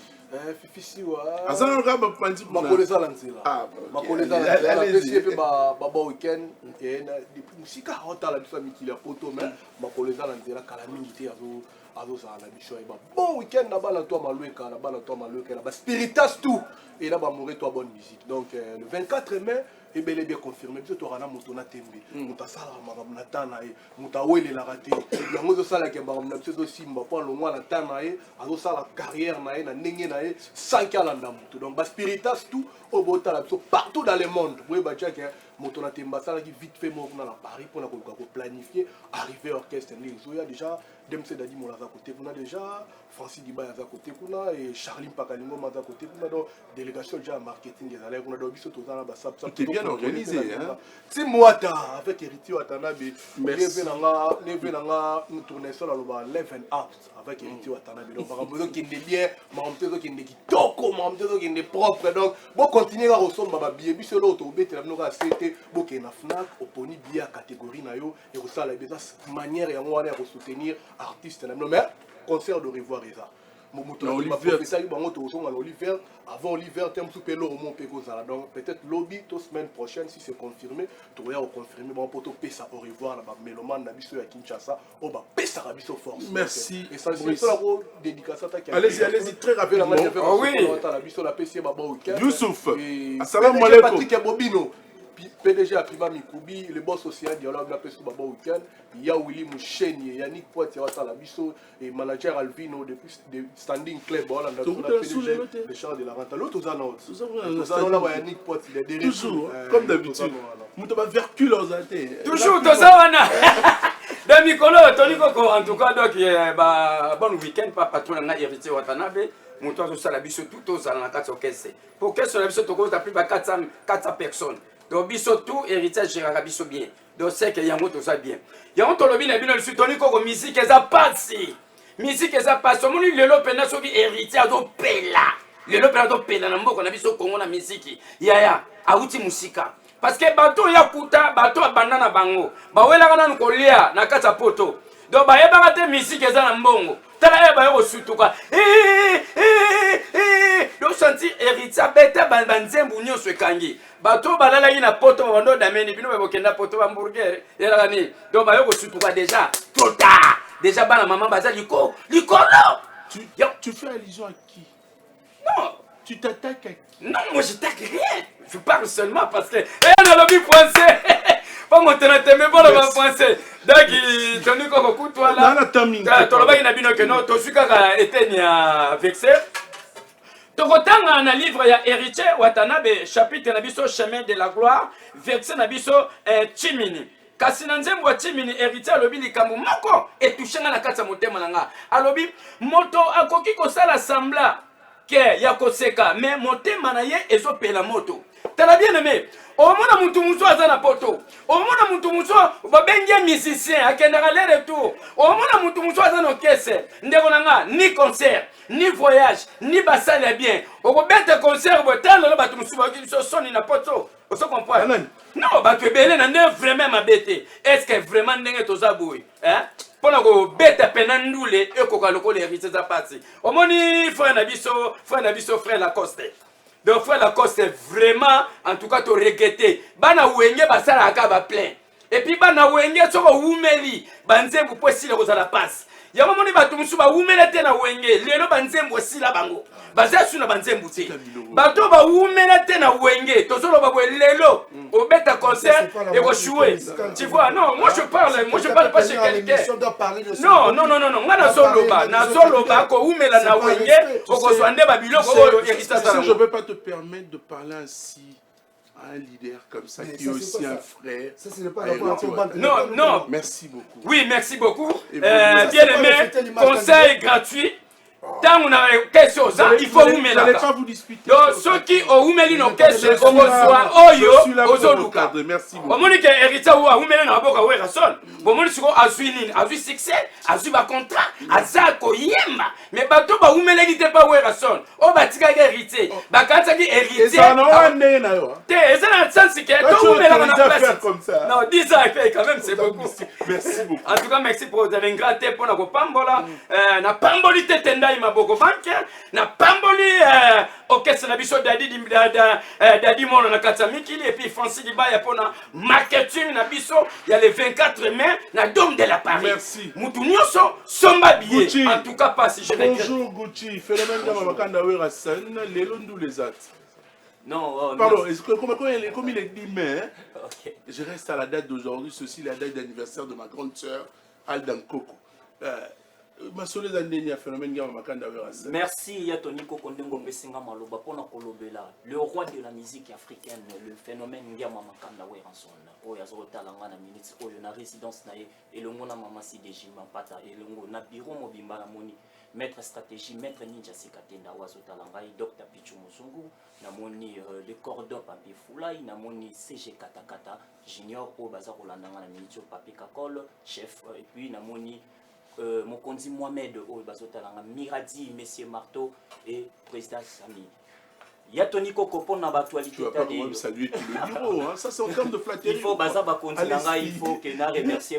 Fifi siwa. Azan nga ba pandi pour makoleza lanzela. Ah, makoleza lanzela. La PC pe ba week-end et na musika hota la biso mikili ya poto mais makoleza lanzela kala mingi te azosala na biso eba bon week-end na bana to malueka na bana to malueka na ba spiritas tout et là ba mourir toi bonne musique. Donc le 24 mai et bel et bien confirmé biso to rana moto na tembe muta sala makambo na tana e muta wele la raté yango zo sala ke makambo na biso zo simba po lo mwa na tana e azo sala carrière na e na ndenge na e sans kala ndamuto. Donc ba spiritas tout au bota la biso partout dans le monde oui ba tchak moto na temba sala ki vite fait mo na Paris pour na ko planifier arriver orchestre les zo ya déjà Demse Dadi mon à côté kuna déjà Francis Diba à côté kuna et Charlie Pakalingo à côté kuna donc délégation déjà marketing des allées kuna donc biso tozana ba sap tout est bien organisé hein. Si moi avec Héritier Watanabe neve nanga nous tourner sur la loba Leven Out avec Héritier Watanabe donc par exemple qui est bien mamtezo qui est kitoko mamtezo qui est propre donc bon continuer à ressembler ba billet biso lo to bete la noka c'était bon que na Fnac oponi bien catégorie na yo et ça la manière et on va soutenir artiste mais concert de revoir ça avant l'hiver terme sous pelo au mont donc peut-être lobby toute semaine prochaine si c'est confirmé tu vas confirmer bon pour pesa au revoir la mélomane na biso ya Kinshasa au ba pesa la biso force. Merci. Et ça c'est la dédicace à ta. Allez-y très rapidement. Oui la biso la pesa ba week-end Youssouf assalamu alaikum Patrick Bobino PDG à Prima Mikubi, le boss social dialogue la peste baba week-end, il y a Willy Moucheni, Yannick Poitier à la biso et manager Alvino depuis de standing club voilà dans la PDG le char de la rente l'autre aux annonces. Nous allons là Yannick Poitier toujours comme d'habitude. Nous t'avons vercule aux athées. Toujours tout ça wana. De Mikolo Tony Koko en tout cas donc bon week-end pas patron na Héritier Watanabe. Montois au salabiso tout aux allants 4 caisse. Pour que sur la biso to cause plus de 400 personnes. Donc biso tout héritage gérera biso bien. Donc c'est que yango tout ça bien. Yango to lobi na bino le sutoni ko musique eza passi. Musique eza passi. Moni lelo pena soki héritage do pela. Lelo pena do pela na mboko na biso Kongo na musique. Yaya auti musika. Parce que bato ya kuta bato abanda na bango. Ba wela kana nkolia na kata poto. Donc ba yeba te musique eza na mbongo. Tala eba yo sutuka. Do sentir héritage beta banzembu nyonso ekangi. Bato balala ina poto bando dameni bino bokenda poto hamburger yela ni donc ba yo sutuka déjà tota déjà bana maman baza likolo tu fais allusion à qui? Non tu t'attaques à qui? Non moi je t'attaque rien je parle seulement parce que on a lobby français pas monter na tembe bon le français donc toni ko kutwa là na taming to loba ina bino que non to suka eteni a vexé. Tokotanga na livre ya Héritier Watanabe chapitre na biso chemin de la gloire verset na biso Chimini. Kasi na nzembo wa Chimini Héritier alobi likambo moko etushenga na kati ya motema nanga. Alobi moto akoki kosala sembla ke ya koseka mais motema na ye ezopela moto. Tala bien aimé. Omona mutu muso azana poto. Omona mutu muso babengi musicien akendaka le retour. Omona mutu muso azana orchestre. Ndeko nanga ni concert, ni voyage, ni basale bien. Okobete concert botalo lo batu musu bakili so soni na poto. Oso comprendre? Non, batu ebele na ne vraiment mabete. Est-ce que vraiment ndenge toza boy? Hein? Pona ko beta penandule ekoka lokole héritier za parti. Omoni frère na biso frère Lacoste. Donc frère Lacoste est vraiment en tout cas to regretter. Bana wenge basala akaba plein. Et puis bana wenge soko umeli banzembu posila kozala passe. Ya momoni batu musu ba umela te na wenge lelo banzembu sila bango. Baza suna banzembu te. Bato ba umela te na wenge tozolo ba lelo au beta concert et au jouer. Tu vois non, moi je parle pas chez quelqu'un. Non, ngana soloba ko umela na wenge ko swande ba biloko oyo héritier ça. Je peux pas te permettre de parler ainsi à un leader comme ça qui est aussi un frère. Ça, ce n'est pas non. Merci beaucoup. Oui, merci beaucoup. Bien aimé, conseil gratuit. ntango na kese oza il faut umelaka donc soki oumeli no kese okozwa oyo ozoluka omoni ke héritier oyo aumeli na maboko awera son bomoni siko azwi nini azwi succès azwi bacontrat aza koyemba mais bato baumeleki te mpa wera son oyo batikaki héritier bakatisaki héritier te eza na sansi ke toumelaka na place non 10 ans et quand même c'est beaucoup en tout cas merci pour vous avez un grand te mpona kopambola na pamboli te tendai maboko banke na pamboli orchestre na biso dadi mono na kati ya mikili et puis Francis Libaya mpona marketing na biso ya le 24 mai na Dôme de la Paris mutu nyonso somba billet en tout cas pas si je bonjour Gucci phénomène de Mamakanda Wera Sen lelo les autres. Non, pardon, comme il est dit, mais je reste à la date d'aujourd'hui, ceci la date d'anniversaire de ma grande sœur, Aldan Koko. Merci Yatoni Kokondongo Bessinga Maloba pour le roi de la musique africaine, le phénomène Ndiama Makanda Weranson, Oyazro Talangana Minutes, Oyona résidence Nae, et le Mona Mamasi de Jimampata, et le Mona Biro Mobimba Moni, maître stratégie, maître ninja Sekatenda, Oazo Talangai, Dr Pichu Muzungu, Namoni le cordon Papi Foulai, Namoni CG Katakata, Junior, Obaza Rolandanga Minutes, Papi Kakol, chef, et puis Namoni. Mokonzi Mohamed Bazotalanga Miradi, Messieurs Marteau et Président Sami. Yatoni Koko pour na actualité. Tu vas pas quand même saluer tout le bureau, hein? Ça c'est en termes de flatterie. Il faut Bazaba Kontinanga, il faut que na remercier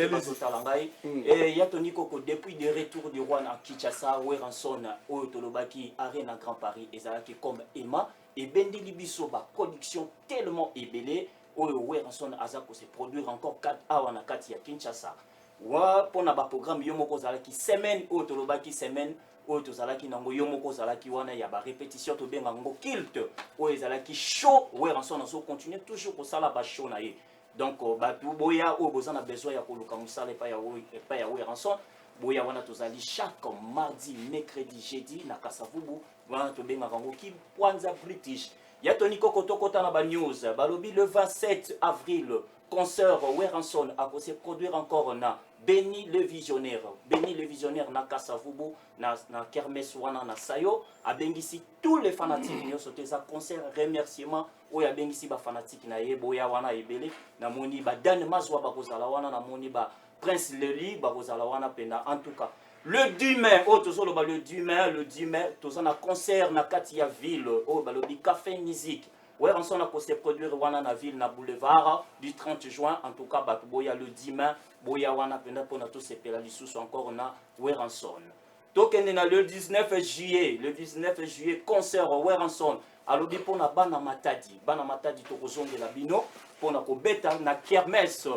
Bazotalanga. Et Yatoni Koko depuis le retour du roi à Kinshasa, Weranson, Tolobaki, Arena Grand Paris, et Zalaki comme Emma, et Bendi Libiso, ba production tellement ébélée, Weranson Azako se produire encore 4 hours na Kati à Kinshasa. Wa pona ba programme yomoko zalaki semaine o tolobaki semaine o tozalaki nango yomoko zalaki wana ya ba répétition to benga ngo kilt o ezalaki show Weranson na so continuer toujours ko sala ba show na ye donc ba boya o bozana besoin ya koluka musala pa ya Weranson boya wana tozali chaque mardi mercredi jeudi na Kasavubu wana to benga ngo ki Kwanza British Yatoni Koko tokota na ba news balobi le 27 avril concert Weranson a se produire encore na Béni le visionnaire na Kasavubu na Kermesse wana na Sayo a bengisi tous les fanatiques nous sauté ça concert remerciement o ya bengisi ba fanatique na yeboya wana ebele na moni ba Dan Mazwa ba kozala wana na moni ba Prince Leli ba kozala wana penda en tout cas le 10 mai o tozolo ba le 10 mai tozana concert na Katia ville o ba lobi café musique Weranson a se produire wana na ville na boulevard du 30 juin en tout cas boya le 10 mai boya wana penda pona to se pela lisusu encore na Weranson tokende na le 19 juillet concert Weranson alobi pona bana matadi to kozongela bino pona ko beta na kermesse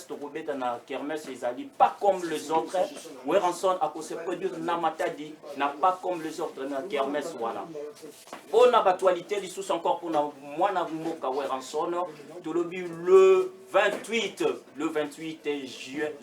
to ko beta na kermesse ezali pas comme les autres Weranson a se produire na matadi na pas comme les autres na kermesse wana pona actualité lisusu encore pona mwana mboka Weranson tolobi le 28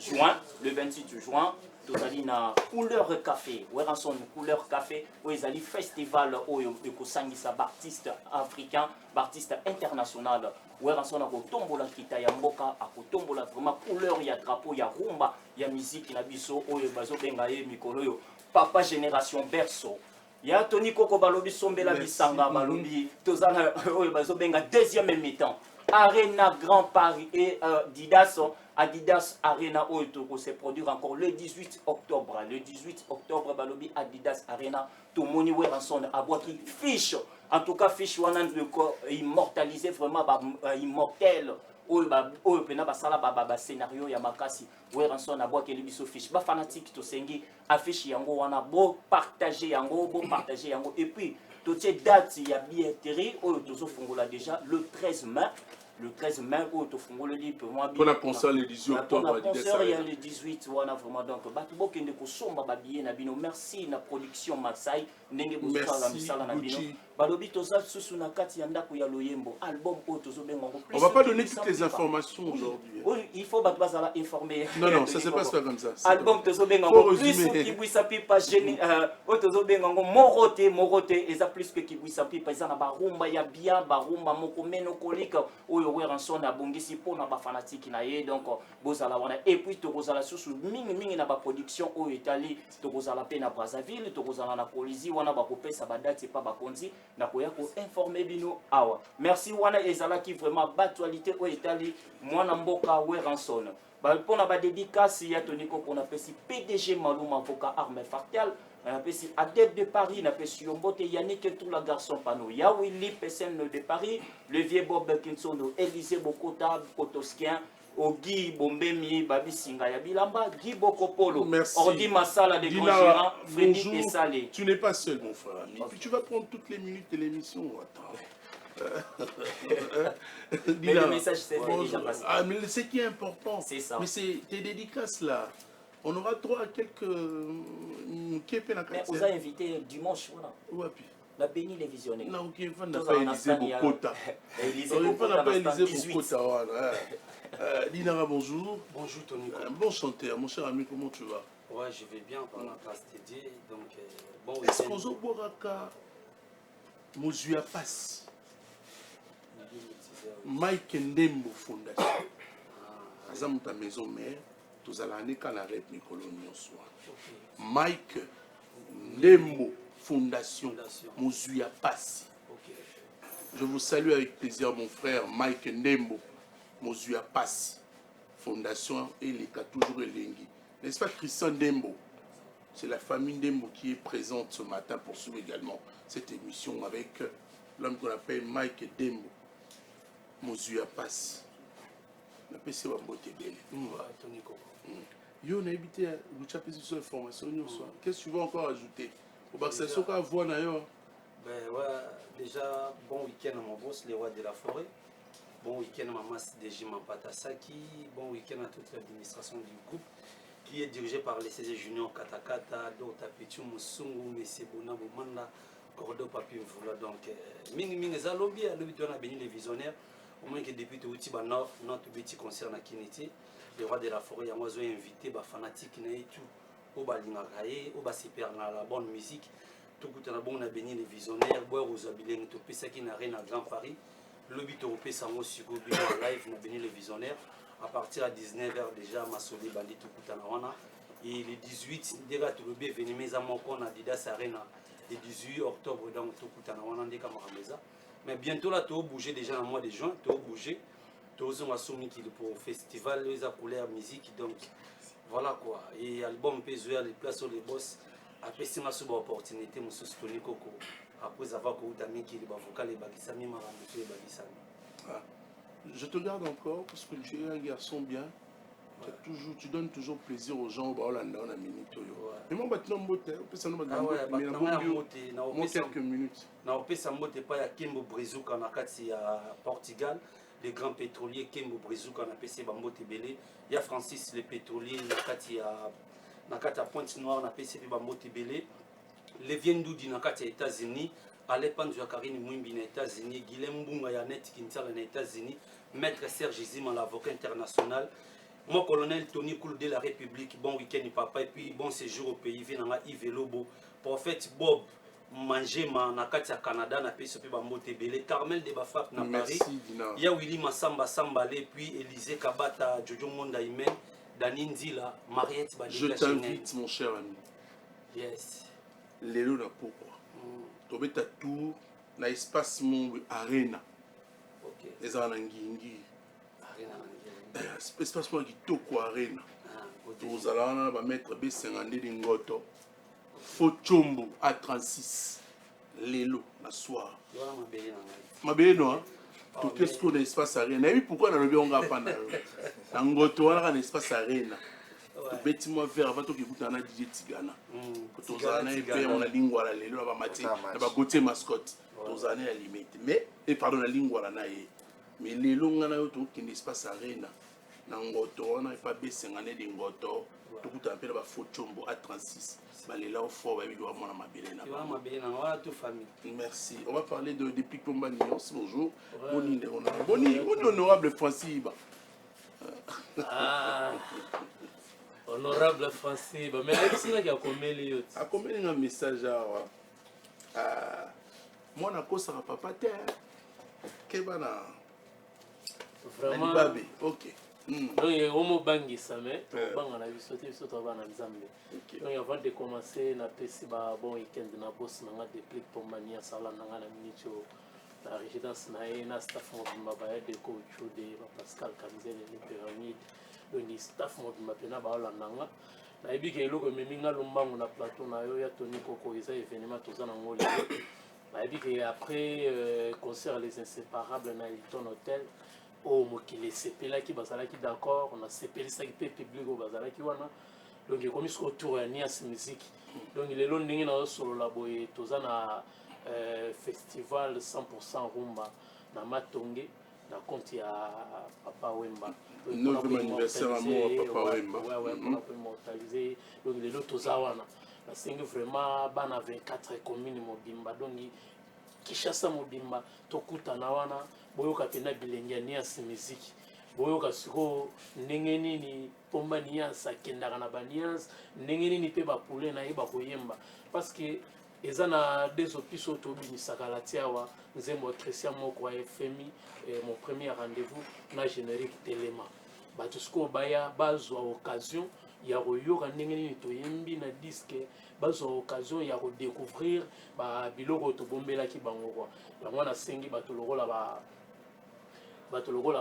juin tozali na couleur café Weranson couleur café où ezali festival oyo ekosangisa artiste africain artiste international Weranson akotombola kita ya mboka akotombola vraiment couleur ya drapeau ya rumba ya musique na biso oyo bazobenga ye mikolo yo papa génération berceau ya Tony Koko balobi sombela bisanga balobi tozana oyo bazobenga deuxième mi-temps Arena Grand Paris et Adidas Arena Oito se produire encore le 18 octobre. Le 18 octobre, Balobi Adidas Arena, tout le monde Weranson a boîti fiche. En tout cas, fiche wana de immortaliser vraiment immortel. Oyo pena basala ba scénario ya makasi. Weranson a boîti le biso fiche. Ba fanatique to sengi affiche yango wana bo partager yango et puis toute cette date ya billetterie oyo tozo fungola déjà le 13 mai. Le 13 mai, où tu fais le livre pour moi. Pour la concert le 18 octobre. Pour la concert, il y a le 18, voilà vraiment. Donc, Batubo qui ne consomme pas bien, Nabino. Merci, la production Maxai. Merci, balobi toza susu na kati ya ndako ya loyembo album oyo tozobenga ngo on va pas donner toutes les informations aujourd'hui. Oui, il faut bato bazala informer. Non, ça se passe pas comme ça. Album tozobenga ngo plus kibwisa pipa geni oyo tozobenga ngo morote eza plus que kibwisa pipa eza na barumba ya bien barumba moko meno kolika oyo Weranson abongisi mpona bafanatiki na ye donc bozala wana et puis tokozala susu mingi na baproduction oyo etali tokozala pe na Brazzaville tokozala na Kolizi wana bakopesa badate pa bakonzi na koya ko informer bino awa merci wana ezalaki vraiment batualité oyo etali mwana mboka Weranson mpona badédicace ya toniko mpona pesi PDG Maluma avocat arme factal na pesi Adep de Paris na pesi Yombote Yannick tout la garçon pano ya Willy Pesen de Paris le vieux Bob Kinsono Élysée Bokota Kotoskien Ogi Bombemi Babi Singa ya Bilamba Guy Bokopolo Ordi Masala de Grand Gérant Freddy Essalé. Tu n'es pas seul mon frère ami. Puis tu vas prendre toutes les minutes de l'émission. Mais le message c'est déjà passé. Ah mais ce qui est important. C'est ça. Mais c'est tes dédicaces là. On aura droit à quelques mais vous avez invité dimanche voilà. Ouais, la béni les visionnaires. Non, ok, on n'a pas Élysée Bokota. On n'a pas Élysée Bokota. Dinara, bonjour. Bonjour Tony. Un bon chanteur, mon cher ami, comment tu vas? Ouais, je vais bien par la grâce de Dieu. Donc, bon week-end. Est-ce qu'on a Boraka Mozuya Pass Mike Ndembo Fondation. Azam ta maison mère, tous à l'année quand la rep Nicolonio soit. Mike Ndembo Fondation Mozuya Pass. Je vous salue avec plaisir mon frère Mike Ndembo Mozuya Pass Fondation et les cas toujours Elengi. N'est-ce pas Christian Ndembo? C'est la famille Ndembo qui est présente ce matin pour suivre également cette émission avec l'homme qu'on appelle Mike Ndembo Mozuya Pass. On appelle ça Bambote Belle. Yo, on a évité de chaper sur l'information. Qu'est-ce que tu veux encore ajouter? Au bas, c'est ce qu'on voit d'ailleurs. Ben ouais, déjà, bon week-end à mon boss, les rois de la forêt. Bon week-end à ma masse de Jim Patasaki. Bon week-end à toute l'administration du groupe qui est dirigée par les CG Junior Katakata, Dota Pichu Musungu, Messi Bona Boumanda, Cordo Papi Mvoula. Donc, Ming Zalobi, à l'habitude, on a béni les visionnaires. Au moins que depuis tout le Nord, notre petit concert à Kiniti, les rois de la forêt, ils ont invité les fanatiques, au Balingarae, au Bassiper, la bonne musique. Tout le monde on a béni les visionnaires, boire aux habilés, tout le qui n'a rien à Grand Paris. Le but européen, c'est en live, on a béni les visionnaires. À partir de 19h déjà, Masoli Bandi tout le et le 18, déjà tout le bien venu, mais à mon compte, Adidas Arena, le 18 octobre, donc tout le mais bientôt là, tu vas bouger déjà en mois de juin, tu vas bouger, tu vas soumis pour le festival, les couleurs musique, donc voilà quoi. Et l'album peut jouer à les places sur les boss, après c'est ma opportunité, mon soutenu Coco, après avoir que d'amis qui est vocal et Bagisami, ma monsieur Bagisami. Je te garde encore parce que tu es un garçon bien. Tu donnes toujours plaisir aux gens. Mais moi, maintenant, quelques minutes. Kimbo Brizouk en Portugal, les grands pétroliers Kimbo Brizouk en APC Bambote Belé. Il y a Francis le pétrolier, Nakati à Pointe-Noire, na PCP Bambote Belé. Les Viendoudi Nakati aux États-Unis. Alepan Karine Mwimbi aux États-Unis. Guilhem Bunga Yanet Kintal aux États-Unis. Maître Serge Zima, l'avocat international. Moi, colonel Tony Koul de la République, bon week-end papa, et puis bon séjour au pays, Vinanga Yves Lobo, prophète Bob, Manjema, Nakati à Canada, na PSP Bambote Belé, Carmel de Bafrap na Paris, il y a Willy Massamba Sambale, puis Élisée Kabata, Jojo Monda Imen, Danine Zila, Mariette Badika. Je t'invite, mon cher ami. Yes. Lélo na pourquoi? Tu as tout, na espace mon arena. Ok. Les Anangingi. Arena. Espace moi qui toko arena. Tous allons va mettre B50 d'ingoto. Fochombo à 36. Lélo la soir. Ma belle non. Tout qu'est-ce qu'on a espace arena. Et puis pourquoi on a le on va pas dans ngoto on a un espace arena. Bêtiment vers avant que vous t'en DJ Tigana. Tous années on a lingua la lélo va mater. Va goûter mascotte. Tous années la limite. Mais et pardon la lingua la naïe. Mais les longs qui n'est pas arena. Nangoto, on n'a pas baissé en année d'Ingoto, tout le temps, on a fait Chombo à 36. Balela au fort, il doit avoir ma belle. Merci. On va parler de depuis Pombani. Bonjour. Boni, honorable Francis. Ah, honorable Francis. Mais c'est là qu'il y a combien de choses. À combien de messages moi, je ne sais pas terre. Kebana. Vraiment. Ok. Donc, il y a un bangi samé. On a vu sauter sur ton ban ensemble. Donc, avant de commencer, on a passé un bon week-end dans la bosse. On a dépliqué pour mania sala dans la minute. La résidence na staff mobile de coach de Pascal Kamzel les pyramides. Donc, les staff mobile na ba la nanga. Na ebi ke eloko meminga lombango na plateau na yo ya Tony Koko eza événement toza na ngoli. Na ebi ke après concert les inséparables na Hilton Hotel. Oh mokili sepelaki bazalaki d'accord on a sepelisaki pe public o bazalaki wana donc ekomi siko tour ya Nias musique donc lelo ndenge na solo la boye toza na festival 100% rumba na Matonge na compte ya Papa Wemba 9e anniversaire amour Papa Wemba ouais pour immortaliser donc lelo toza wana na singi vraiment bana 24 communes mobimba donc Kishasa mobimba tokutana wana boyoka pena bilenge ya Nias musique boyoka siko ndenge nini pomba Nias akendaka na ba Nias ndenge nini pe bapule na ye bakoyemba parce que eza na des opiso tobimisaka la tiawa nzembo Christian moko ya FMI mon premier rendez-vous na générique telema bato siko baya bazwa occasion ya koyoka ndenge nini toyembi na disque bazwa occasion ya redécouvrir ba biloko tobombelaki bango kwa yango na sengi bato lokola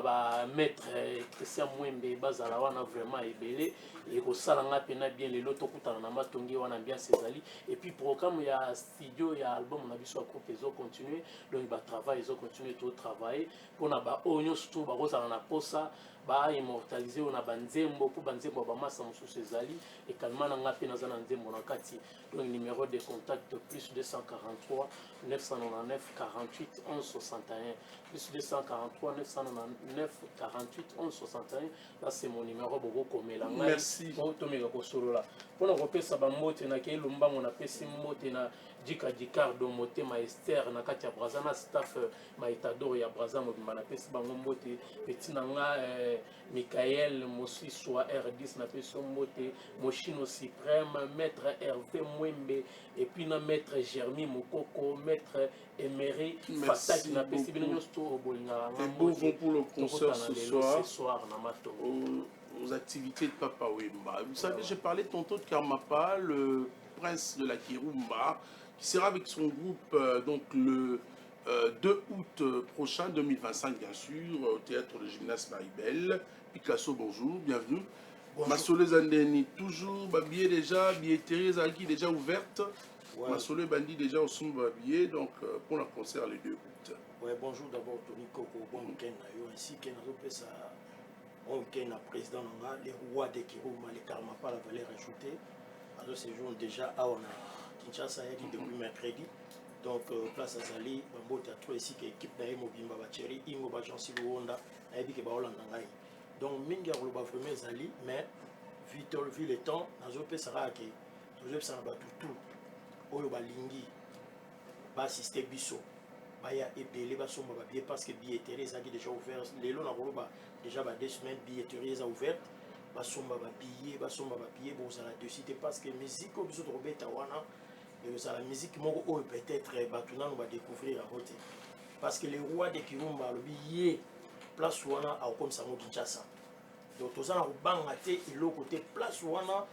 ba maître Christian Mwembe bazala wana vraiment ebele et kosala nga pena bien lelo tokutana na Matonge wana ambiance ezali et puis programme ya studio ya album na biso groupe ezo continuer donc ba travail ezo continuer to travailler pona ba onyo surtout ba kozala na posa ba immortaliser on a banzembo pour banzembo ba massa mususu ezali et kalma na nga pena za na nzembo na kati donc numéro de contact plus 243 999 48 11 61 plus 243 999 48 11 61 là c'est mon numéro bobo komela ngai merci tomeka ko solola pona ko pesa ba mote na ke lumbango na pesi mote na Dika Dicardo motema Esther na kati ya Braza na staff maitador ya Braza mobimba na pesi bango mbote petit na nga Michael Mossi soit R10 na pesi mbote Moshino Suprême maître Hervé Mwembe et puis na maître Jeremy Mokoko maître Emery Fataki na pesi bino sto bolinga et bon vent pour le concert ce soir na Mato aux activités de Papa Wemba. Vous savez, j'ai parlé tantôt de Karmapa, le prince de la Kirumba, qui sera avec son groupe donc le 2 août prochain, 2025 bien sûr, au théâtre de gymnase Maribel. Picasso, bonjour, bienvenue. Massolé Zandeni, toujours, billet déjà, billetterie Zaki déjà ouverte. Ouais. Massolé Bandi déjà au son billet, donc pour le concert le 2 août. Ouais, bonjour d'abord Tony Koko, bon week-end, ainsi que nous bon week-end à président, les rois de Kiruma, les Karmapa, la valeur ajoutée. Alors, ces jours déjà, on a Kinshasa depuis mercredi. Donc, place à Zali, Bambo Théâtre ici, qui est équipe d'Aimo Bimba Bacheri, Ingo Bajansi Luonda, Aïbi Baola Nangaï. Donc, Minga Rouba vraiment Zali, mais vu le temps, Nazope Saraki, Nazope Sarabatu tout, Oyo Balingi, va assister Bisso. Baya ebele basomba ba billet parce que billetterie ezaki déjà ouvert lelo na koloba déjà ba 2 semaines billetterie eza ouverte basomba ba billet bozala de cité parce que musique obiso to robeta wana et la musique moko oyo peut-être batuna va découvrir à côté parce que les rois de Kirumba le billet place wana a comme ça mo Kinshasa donc to zana banga te ilo côté place wana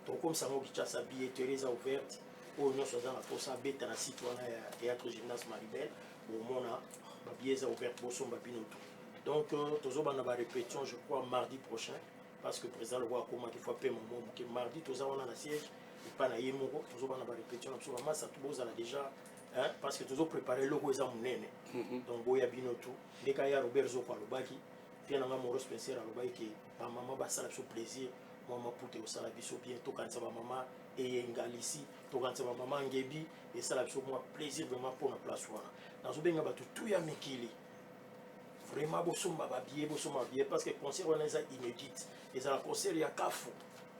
to comme ça mo Kinshasa billetterie eza ouverte au nom de la posa bête na site wana ya théâtre gymnase Maribel au mona ba bieza ouvert pour son babinoto donc tozo bana ba répétition je crois mardi prochain parce que président le roi comment il faut payer mon que mardi toza wana na siège et pas na yemoko tozo bana ba répétition na so ba ça tout boza déjà hein parce que tozo préparer le roi za munene donc boya binoto ndeka ya Robert Zoko alobaki puis na moro Spencer alobaki ba maman ba sala so plaisir maman pour te sala biso bien to kanisa ba maman et ngalisi to kanisa ba maman ngebi et sala biso moi plaisir vraiment pour na place wana nazo benga ba tout ya mikili vraiment bosomba babie parce que concert wana eza inédite ezala concert ya kafu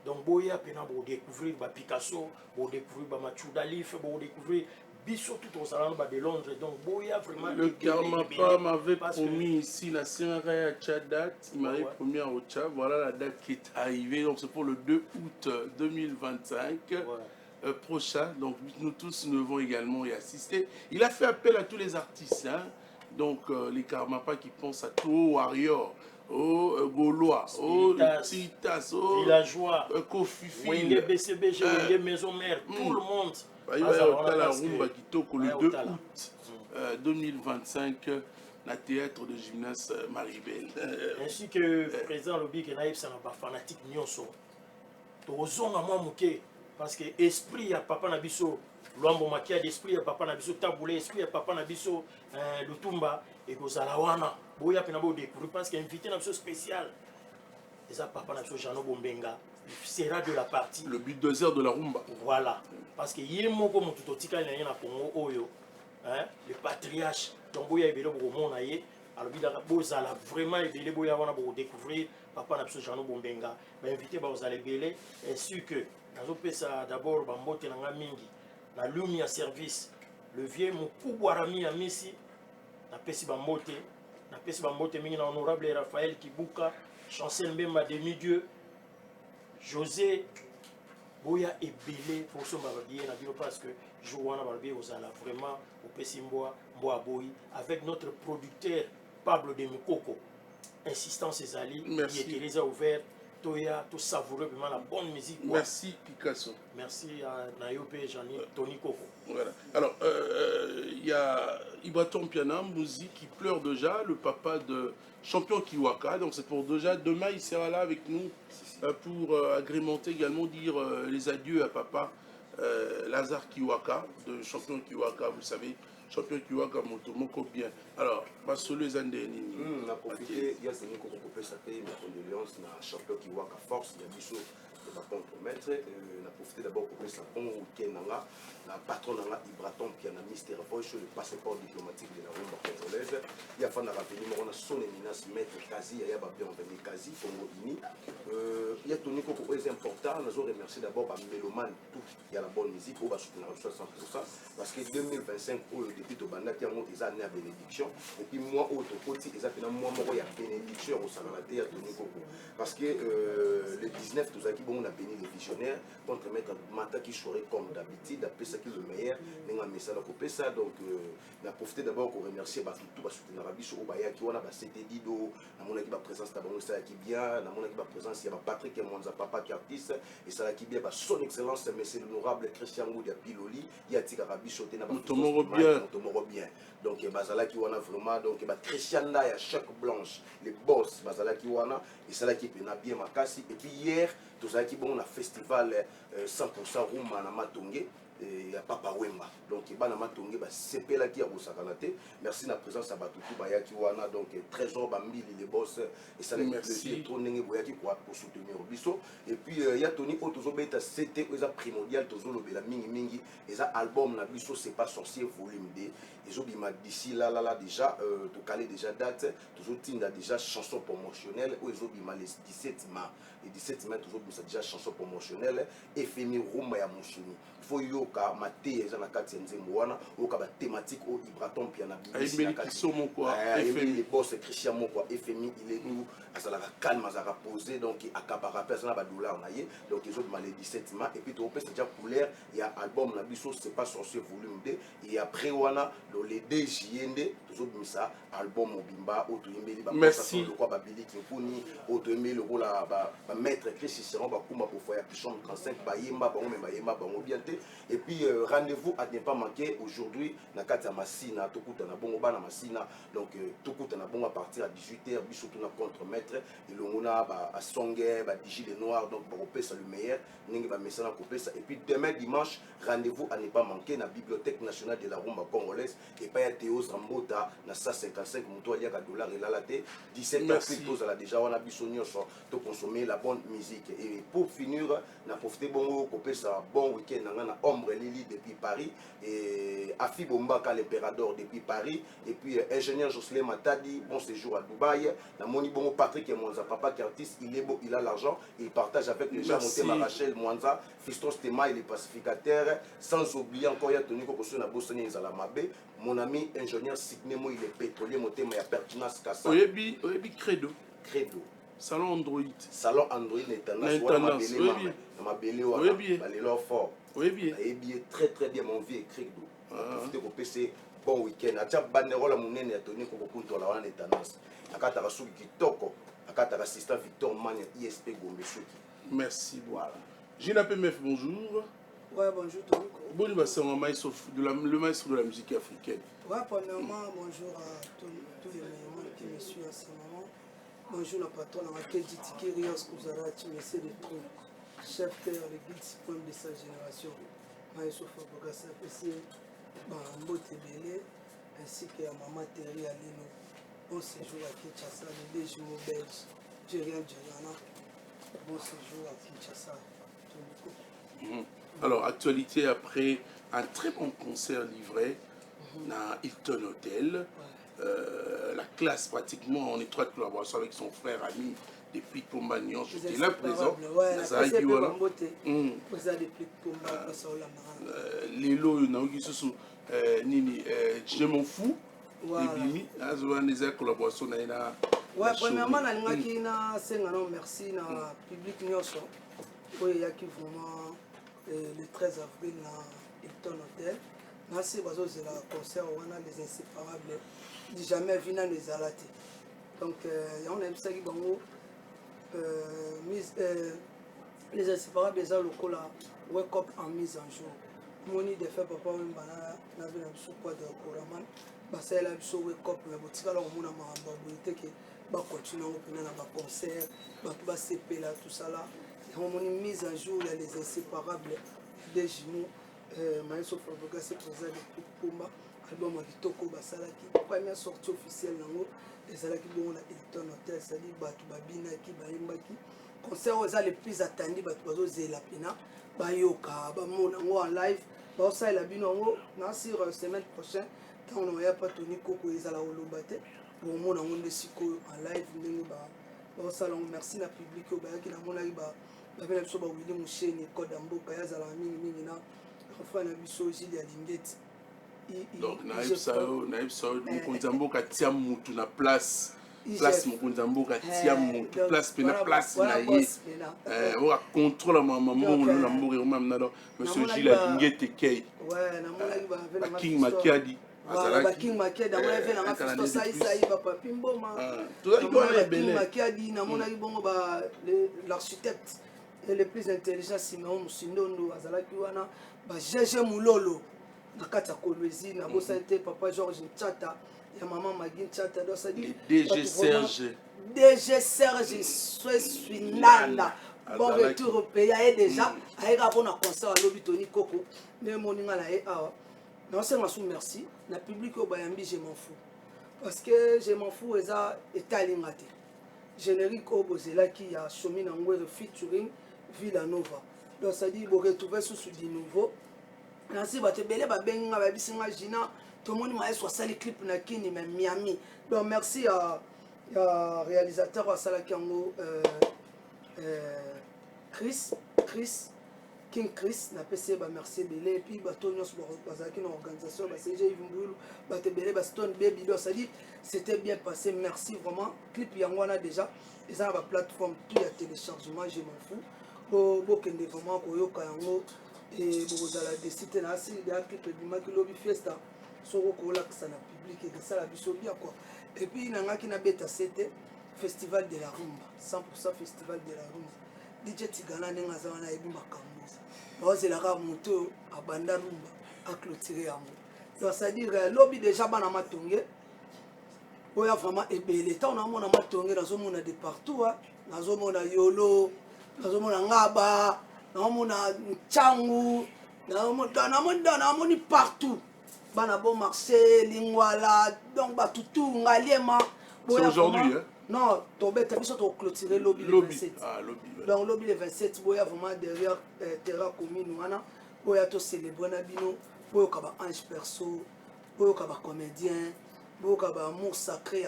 donc boya pena bodécouvrir Picasso, bodécouvrir Machuda Leaf, bodécouvrir biso tout au salon de Londres, donc boya vraiment le Karmapa m'avait promis ici la Sénaraya date, il m'avait promis à Ocha, voilà la date qui est arrivée, donc c'est pour le 2 août 2025 prochain, donc nous tous nous devons également y assister. Il a fait appel à tous les artistes, hein? Donc les Karmapa qui pensent à tout, Warrior, aux Gaulois, aux Titas, aux villageois, Kofifi, Wenge BCBG, Wenge Maison Mère, tout le monde. Il va y avoir la rumba qui toque le 2 août 2025 na théâtre de gymnase Maribel. Ainsi que le président Lobby qui naïf ça n'a pas fanatique nyonso. Tozonga moi muke parce que esprit à papa Nabiso, Luambo makia d'esprit à papa Nabiso, taboulé esprit à papa Nabiso, Lutumba et Gozalawana. Boya penabo découvrir parce qu'il invité Nabiso spécial. Et ça papa Nabiso Jano Bombenga sera de la partie. Le but 2 heures de la rumba. Voilà. Parce que yemoko mututotika na yena Congo oyo, hein, le patriarche. Donc boya ebele bo na ye, alobida bozala vraiment ebele boya wana bo découvrir papa Nabiso Jano Bombenga. Ba invité ba ozala ebele ainsi que nazo pesa d'abord ba mbote na mingi na lumi ya service. Le vieux mukubwa rami ya misi na pesi ba mbote mingi na honorable Raphaël Kibuka, Chancel Mbemba demi-dieu, José Boya et Belé pour son babier parce que Joana Barbier aux ala vraiment au Pessimboa, Boaboy avec notre producteur Pablo de Mukoko. Insistance et Ali, qui est déjà ouvert, Toya, tout savoureux vraiment la bonne musique. Quoi. Merci Picasso. Merci à Nayope et Jani, Tony Coco. Voilà. Alors, il y a Ibraton Piana, musique qui pleure déjà, le papa de Champion Kiwaka. Donc c'est pour déjà, demain il sera là avec nous pour agrémenter également, dire les adieux à papa Lazare Kiwaka, de Champion Kiwaka, vous savez, Champion Kiwaka Moko bien. Alors, Basolo les Andéni. On a profité, il y a ce qu'on peut s'appeler ma condoléance na Champion Kiwaka Force, il y a Bichot de ma contre-maître. On a profité d'abord pour ça bon week-end la patron nanga Ibraton Piana Mister Voice, le passeport diplomatique de la rumba congolaise. Il y a fan rappelé on a son éminence maître Kazi, il y a bien venu Kazi Congo Uni. Il y a Tony Coco très important, nous avons remercié d'abord par Méloman tout il y a la bonne musique au bas soutenir 60% parce que 2025 depuis au banda qui a monté des années à bénédiction et puis moi autre côté ils appellent moi il y a bénédiction au salon la terre Tony Coco parce que le 19 tout ça qui bon on a béni les visionnaires contre mettre Mata qui choirait comme d'habitude après ça qui est le meilleur n'enga message à ça donc on a profité d'abord pour remercier tout bas soutenir Rabicho au baya qui on a c'était Dido na mon équipe présence d'abord ça qui bien na mon équipe présence il y a Patrick et Monza papa qui artiste et ça qui bien son excellence monsieur l'honorable Christian Goudia Piloli il y a Tika Rabicho na bien donc bazala qui wana vraiment donc Christian là à chaque blanche les boss bazala qui wana et ça là qui peut na bien makasi et puis hier tout ça qui bon on a festival 100% Rumba na Matongé il y a Papa Wemba donc il y a Matongé c'est là qui a Bosakanate merci la présence à Batutu Baya qui wana donc trésor bambili les boss et ça merci trop n'engue boya qui quoi pour soutenir biso et puis il y a Tony Otozo beta c'était ça primordial tozo lobela mingi et ça album na biso c'est pas sorcier volume 2 et obima d'ici là déjà to caler déjà date tozo tinda déjà chanson promotionnelle ou obima les 17 mars et 17 mai toujours déjà chanson promotionnelle FMI Rumba ya Mushini faut yoka maté za na kati nzembo wana oka ba thématique au Ibraton Piana Aimeli Kisomo quoi FMI les boss Christian Moko FMI il est nous azala calme azala posé donc akabara personne ba dollar na ye donc ils ont mal 17 mai et puis to pèse déjà couleur il y a album na biso c'est pas sorcier volume 2 et après wana le DJND toujours ça album Obimba otoyembeli ba merci quoi ba Billy Kimpuni otoyembeli le rôle ba maître Chris Cicéron bakuma pour faire chambre 35 bayemba bango mais bayemba bango bien et puis rendez-vous à ne pas manquer aujourd'hui na kati ya Masina tokuta na bongo bana Masina donc tokuta na bongo à partir à 18h biso tout na contre maître peut-être ilongona ba songe ba digile noir donc ba kopesa le meilleur ningi ba messana kopesa et puis demain dimanche rendez-vous à ne pas manquer na bibliothèque nationale de la rumba congolaise et pas Théo Zambota na 155 moto aliaka dollar et lalaté 17h pose la déjà on a bisonio so to consommer la bonne musique et pour finir na profiter bongo kopesa bon week-end na Ombre Lili depuis Paris et Afi Bombaka l'impérateur depuis Paris et puis ingénieur Jocelyn Matadi bon séjour à Dubaï na moni bongo Patrick et Mwanza papa qui artiste il est beau il a l'argent il partage avec les gens Motema Rachel Mwanza Fiston Stema il est pacificateur sans oublier encore ya Tony Kokoso na Bosnie Zala Mabe mon ami ingénieur Sidney Mo il est pétrolier Motema ya pertinence Kassa Oyebi Credo salon Android est tendance na mabele wana balelo fort oyebi très très bien mon vieux Credo profiter ko PC bon week-end atia banderola munene ya Tony Kokokunto la wana tendance akata suki kitoko akata assistant Victor Mania ISP Gombe Soki merci voilà Gina PMF bonjour. Ouais, bonjour Tony. Bonjour, le maestro de la musique africaine. Ouais, premièrement, bonjour à tous les médicaments qui me suivent en ce moment. Bonjour la patronne à laquelle j'ai tiqué Rios Kouzara, tu me sais les trucs. Chef père, le guide suprême de sa génération. Maestro Fabogassa, PC, Mbote Belé, ainsi que à Maman Terry Alino. Bon séjour à Kinshasa, les deux jumeaux belges, Djerian Djeriana. Bon séjour à Kinshasa. Alors, actualité après un très bon concert livré dans Hilton Hotel. La classe pratiquement en étroite collaboration avec son frère ami depuis Pombagnon. J'étais là présent. Les lots, Nini, je m'en fous. Les collaborations. Ouais, premièrement, merci à public Nyonso. Il y a qui vraiment le 13 avril dans Hilton Hotel. Merci à la concert où on a les inséparables. Jamais vu dans les alatés. Donc, on a ça qui les inséparables, les locaux là, wake up en mise en jour. Moni de fait papa on a vu un sous quoi de Koraman. Parce que là, il wake up, mais bon, là on a ma que bah continuer à faire un concert, bah CP là tout ça là. On a mise en jour les inséparables des jumeaux. Maestro Fabogassa présent depuis Pumba. Album à Kitoko Basalaki. Première sortie officielle nango. Ezalaki bon na Hilton Hotel. C'est-à-dire Batu Babina qui Bayimbaki. Concert aux les plus attendus. Batu Bazo Zela Pina. Bayoka. Bamonango en live. Basa et la binango. Sur semaine prochaine. Quand on n'a pas Tony Koko Ezala Olobate. Bon monango de Siko en live. Basa merci na public. Bayaki na monaiba. Babena biso ba Willy Moucheni Code Mboka Yazala mingi na. Enfin na biso Gilles Alingeti. Donc naïf Mokonzamboka tia mutu na place Mokonzamboka tia mutu place pena place na ye on a contrôle maman na mbori mam na monsieur Gilles Alingeti kei ouais na mona ba King Makiadi azalaki King Makiadi na vena na fisto sai ba papi mboma King Makiadi na mona bongo ba l'architecte le plus intelligent Simon Musindondo azalaki wana ba GG Mulolo nakata Kolwezi na bosante papa Georges Nchata ya maman Magin Nchata donc ça dit DG Serge Swinanda bon retour au pays est déjà avec un concert à l'Obi Tony Koko mais mon ninga na e awa non c'est masu merci na public au Bayambi je m'en fous parce que je m'en fous eza etalingate générique au Bozela qui a Chomi Nangwe featuring Villanova donc ça dit vous retrouver sous du nouveau. Nansi batebele ba benga ba bisinga Gina tout le monde m'a soit clip na kini même Miami. Donc merci à réalisateur à Salakango King Chris na PC ba merci belé et puis ba Tonyos bazaki na organisation ba CJ Ivumbulu ba tebele ba Stone Baby donc ça dit c'était bien passé merci vraiment clip yangwana déjà et ça ba plateforme tout ya téléchargement je m'en fous bo kende vraiment ko yoka yango et vous allez décider là si il y a clip du Maki Lobby Fiesta soko ko la ça na public et ça la biso bien quoi et puis nanga ki na beta c'était festival de la rumba 100% festival de la rumba DJ Tigana nenga za wana ebi makambo baze la ka moto a banda rumba a clôturer yango donc ça dire lobby déjà bana matonge oya vraiment ebele ta onamona matonge nazomona de partout nazomona yolo nazomona ngaba nazomona nchangu namoni partout bana bon Marseille Lingwala donc batutu ngaliema c'est aujourd'hui hein non tobeta biso to clôturer lobby le 27 donc lobby le 27 boya vraiment derrière terrain commune wana boya to célébrer na bino boyo kaba ange perso boyo kaba comédien boyo kaba amour sacré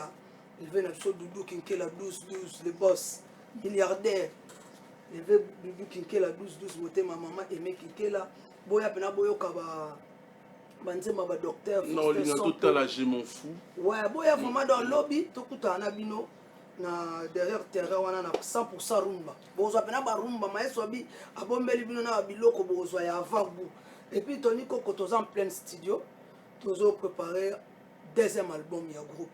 il veut na biso Doudou Kinkela 12 le boss milliardaire il veut Doudou Kinkela 12 motema maman Aimé Kinkela boya pena boyo kaba banzema ba docteur non il y a tout à la je m'en fous ouais boya vraiment dans lobby to kutana bino na derrière terrain wana na 100% rumba bozwa pena ba rumba maestro bi abombeli bino na biloko bozwa ya avant vous et puis Tony Koko toza en plein studio tozo préparer deuxième album ya groupe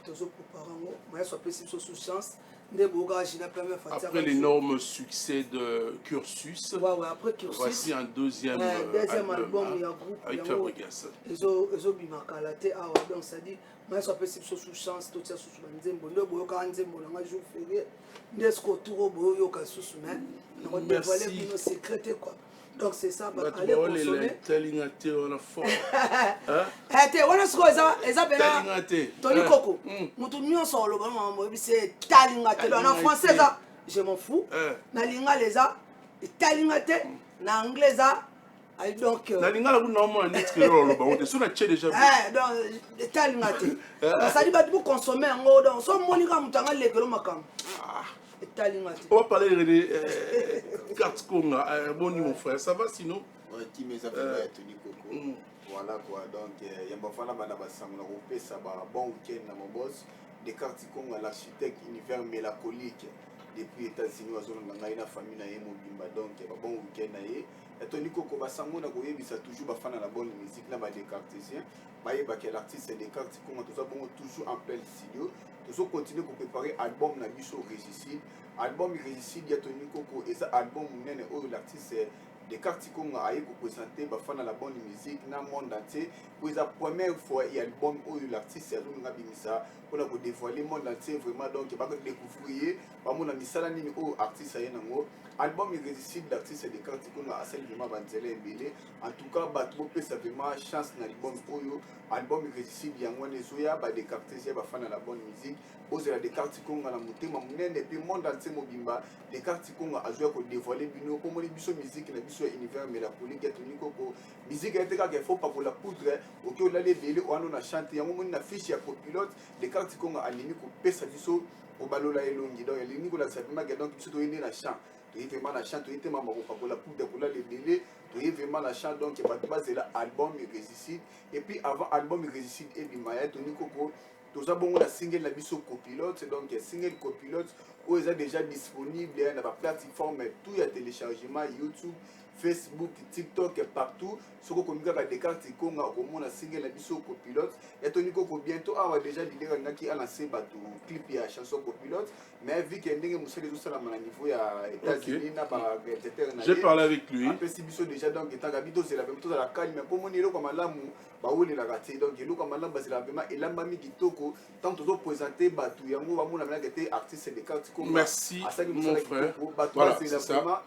tozo préparer ngo maestro pesi sous chance de bourgage na première fois après l'énorme succès de Cursus ouais après Cursus voici un deuxième album ya groupe avec Fabregas ezo bimakalate awa donc ça dit maestro pesi sous chance to tia sous nzembo ndo boyoka nzembo na jour férié ndesko turo boyoka sous mais on dévoiler nos secrets quoi donc c'est ça bah allez consommer talingate on a fort te wana siko eza bena Tony Koko mutu nyonso oloba mama bise talingate na français ça je m'en fous na lingala eza talingate na anglais ça donc na lingala ku na mo nit que oloba on te sona tche déjà donc talingate ça dit ba pour consommer ngo donc so monika mutanga lekelo makam on va parler de carte Conga. Bon, mon frère, ça va sinon? Oui, qui me s'appelle Tony Koko. Voilà quoi, donc il y a un fan de ça va bon week-end dans mon boss. Des cartes Conga, l'architecte univers mélancolique. Depuis les États-Unis, on a une famille na Mobimba, donc il y a un bon week-end. Et Tony Koko, ça toujours fan de la bonne musique, là, des cartésiens. L'artiste et des cartes Conga, tout ça, toujours en plein studio. Nous continuons à préparer l'album na biso Régicide. Album Régicide, il y a Tony Koko et ça album où l'artiste des cartes qu'on a présenté à la bonne musique dans le monde entier. Pour la première fois, il y a l'album où l'artiste a pour dévoiler le monde entier vraiment donc il va découvrir mon ami Salani ou artiste album Régicide l'artiste des cartes qu'on a assez vraiment banzele mbele en tout cas battre ça vraiment chance dans l'album album Régicide il y a un zoya des cartesiens à la bonne musique aux des cartes qu'on a la motema munene et puis monde entier mobimba des cartes qu'on a joué pour dévoiler bino pour mon biso musique na biso univers mélancolique Tony Koko musique était qu'il faut pas pour la poudre OK on allait belé on a chanté ya mon affiche ya copilote des cartes qu'on a aligné pour pesa biso au balola elongi donc elini ko la sapima donc biso to ende na chant to y vraiment la chant to ete mama ko pour la poudre pour la belé to y vraiment la chant donc ba base la album Régicide et puis avant album Régicide et bimaya Tony Koko tout ça bon la single la biso copilote donc single copilote où est déjà disponible dans la plateforme tout il y a téléchargement YouTube Facebook, TikTok et partout. Ce qu'on a des cartes qu'on a au monde single la biso copilote et Tony Koko bientôt a déjà l'idée qui a lancé bateau clip et chanson copilote mais vu qu'il y a des gens qui sont à niveau à États-Unis j'ai parlé avec lui après si biso déjà donc étant habitué c'est la même chose à la calme mais pour mon héros comme là baoule la raté donc héros comme là c'est la vraiment et là mami kitoko tant de présenter bateau yango ba mona que était artiste des cartes qu'on merci mon frère voilà c'est ça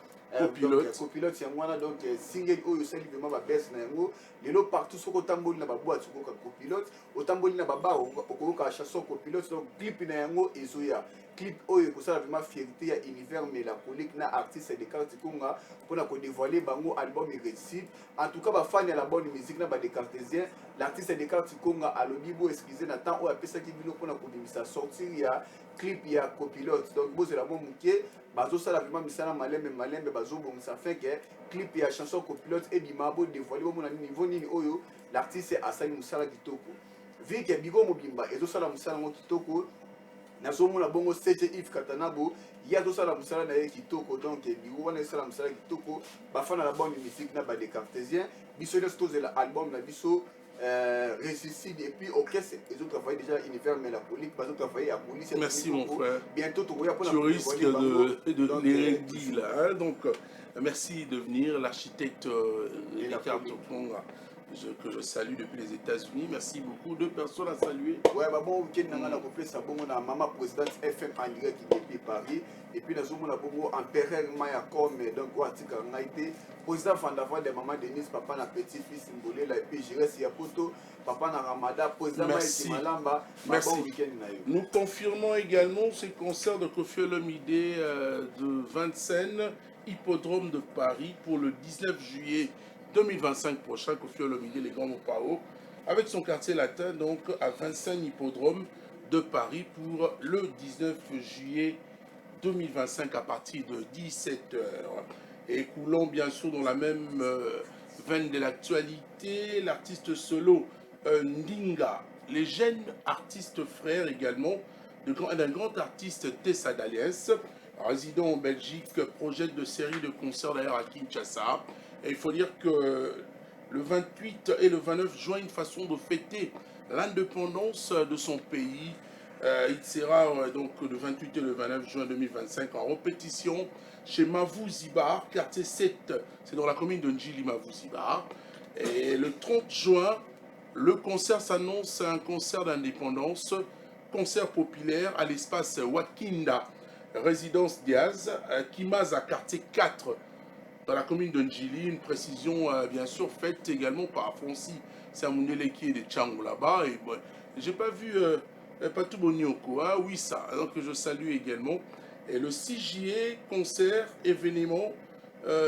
copilote ya mwana donc single oyo sali vraiment ba best na yango lelo partout soko tamboli na ba boîte soko copilote otamboli na ba ba okoka chanson copilote donc clip na yango ezoya clip oyo ko sala vraiment fierté ya univers mélancolique na artiste de cartes konga pour ko dévoiler bango album Régicide en tout cas ba fan ya la bonne musique na ba des cartésiens l'artiste de cartes konga alobi bo excusez na temps oyo apesa ki bino pour ko bimisa sortir ya clip ya copilote donc bo c'est la bonne muké bazo sala vraiment misala malembe bazo bon ça fait que clip ya chanson copilote et bimabo dévoiler bo na niveau nini oyo l'artiste asali musala kitoko vu que bigo mobimba ezo sala musala ngo kitoko nazomona bongo CJ Yves Katanabo ya to sala musala na ye kitoko donc bigo wana sala musala kitoko bafana la bonne musique na ba des cartésiens biso de stoze la album na biso Régicide et puis orchestre ils ont travaillé déjà univers mélancolique ils ont travaillé à police merci mon frère bientôt tu risques de les dire là hein? Donc merci de venir l'architecte des cartes Conga que je salue depuis les États-Unis. Merci beaucoup. 2 personnes à saluer. Ouais, bah bon week-end, on a coupé ça. Bon, on a maman présidente FM en direct qui depuis Paris. Et puis, nous avons beaucoup empereur Maya comme donc, on a été président Fandava de maman Denise, papa, na petit-fils, Ngolé, et puis je reste à Poto, papa, na Ramada, président Malamba. Merci. Bon week-end. Nous confirmons également ce concert de Kofi Olomide de Vincennes, Hippodrome de Paris, pour le 19 juillet 2025 prochain. Kofi Olomide, les grands Mopao, avec son quartier latin, donc à Vincennes, Hippodrome de Paris, pour le 19 juillet 2025 à partir de 17h. Et coulons bien sûr dans la même veine de l'actualité, l'artiste solo Ndinga, les jeunes artistes frères également d'un grand artiste Tessa Daliès, résident en Belgique, projette de série de concerts d'ailleurs à Kinshasa. Et il faut dire que le 28 et le 29 juin, une façon de fêter l'indépendance de son pays. Il sera donc le 28 et le 29 juin 2025 en répétition chez Mavou Zibar, quartier 7, c'est dans la commune de Njili Mavou Zibar. Et le 30 juin, le concert s'annonce un concert d'indépendance, concert populaire à l'espace Wakinda, résidence Diaz, Kimaza, quartier 4, dans la commune de Njili. Une précision bien sûr faite également par Francis Samoundele qui est de Tchangou là-bas. Et bon, j'ai pas vu Patou Bonioko, hein, oui ça, donc je salue également. Et le 6 juillet, concert, événement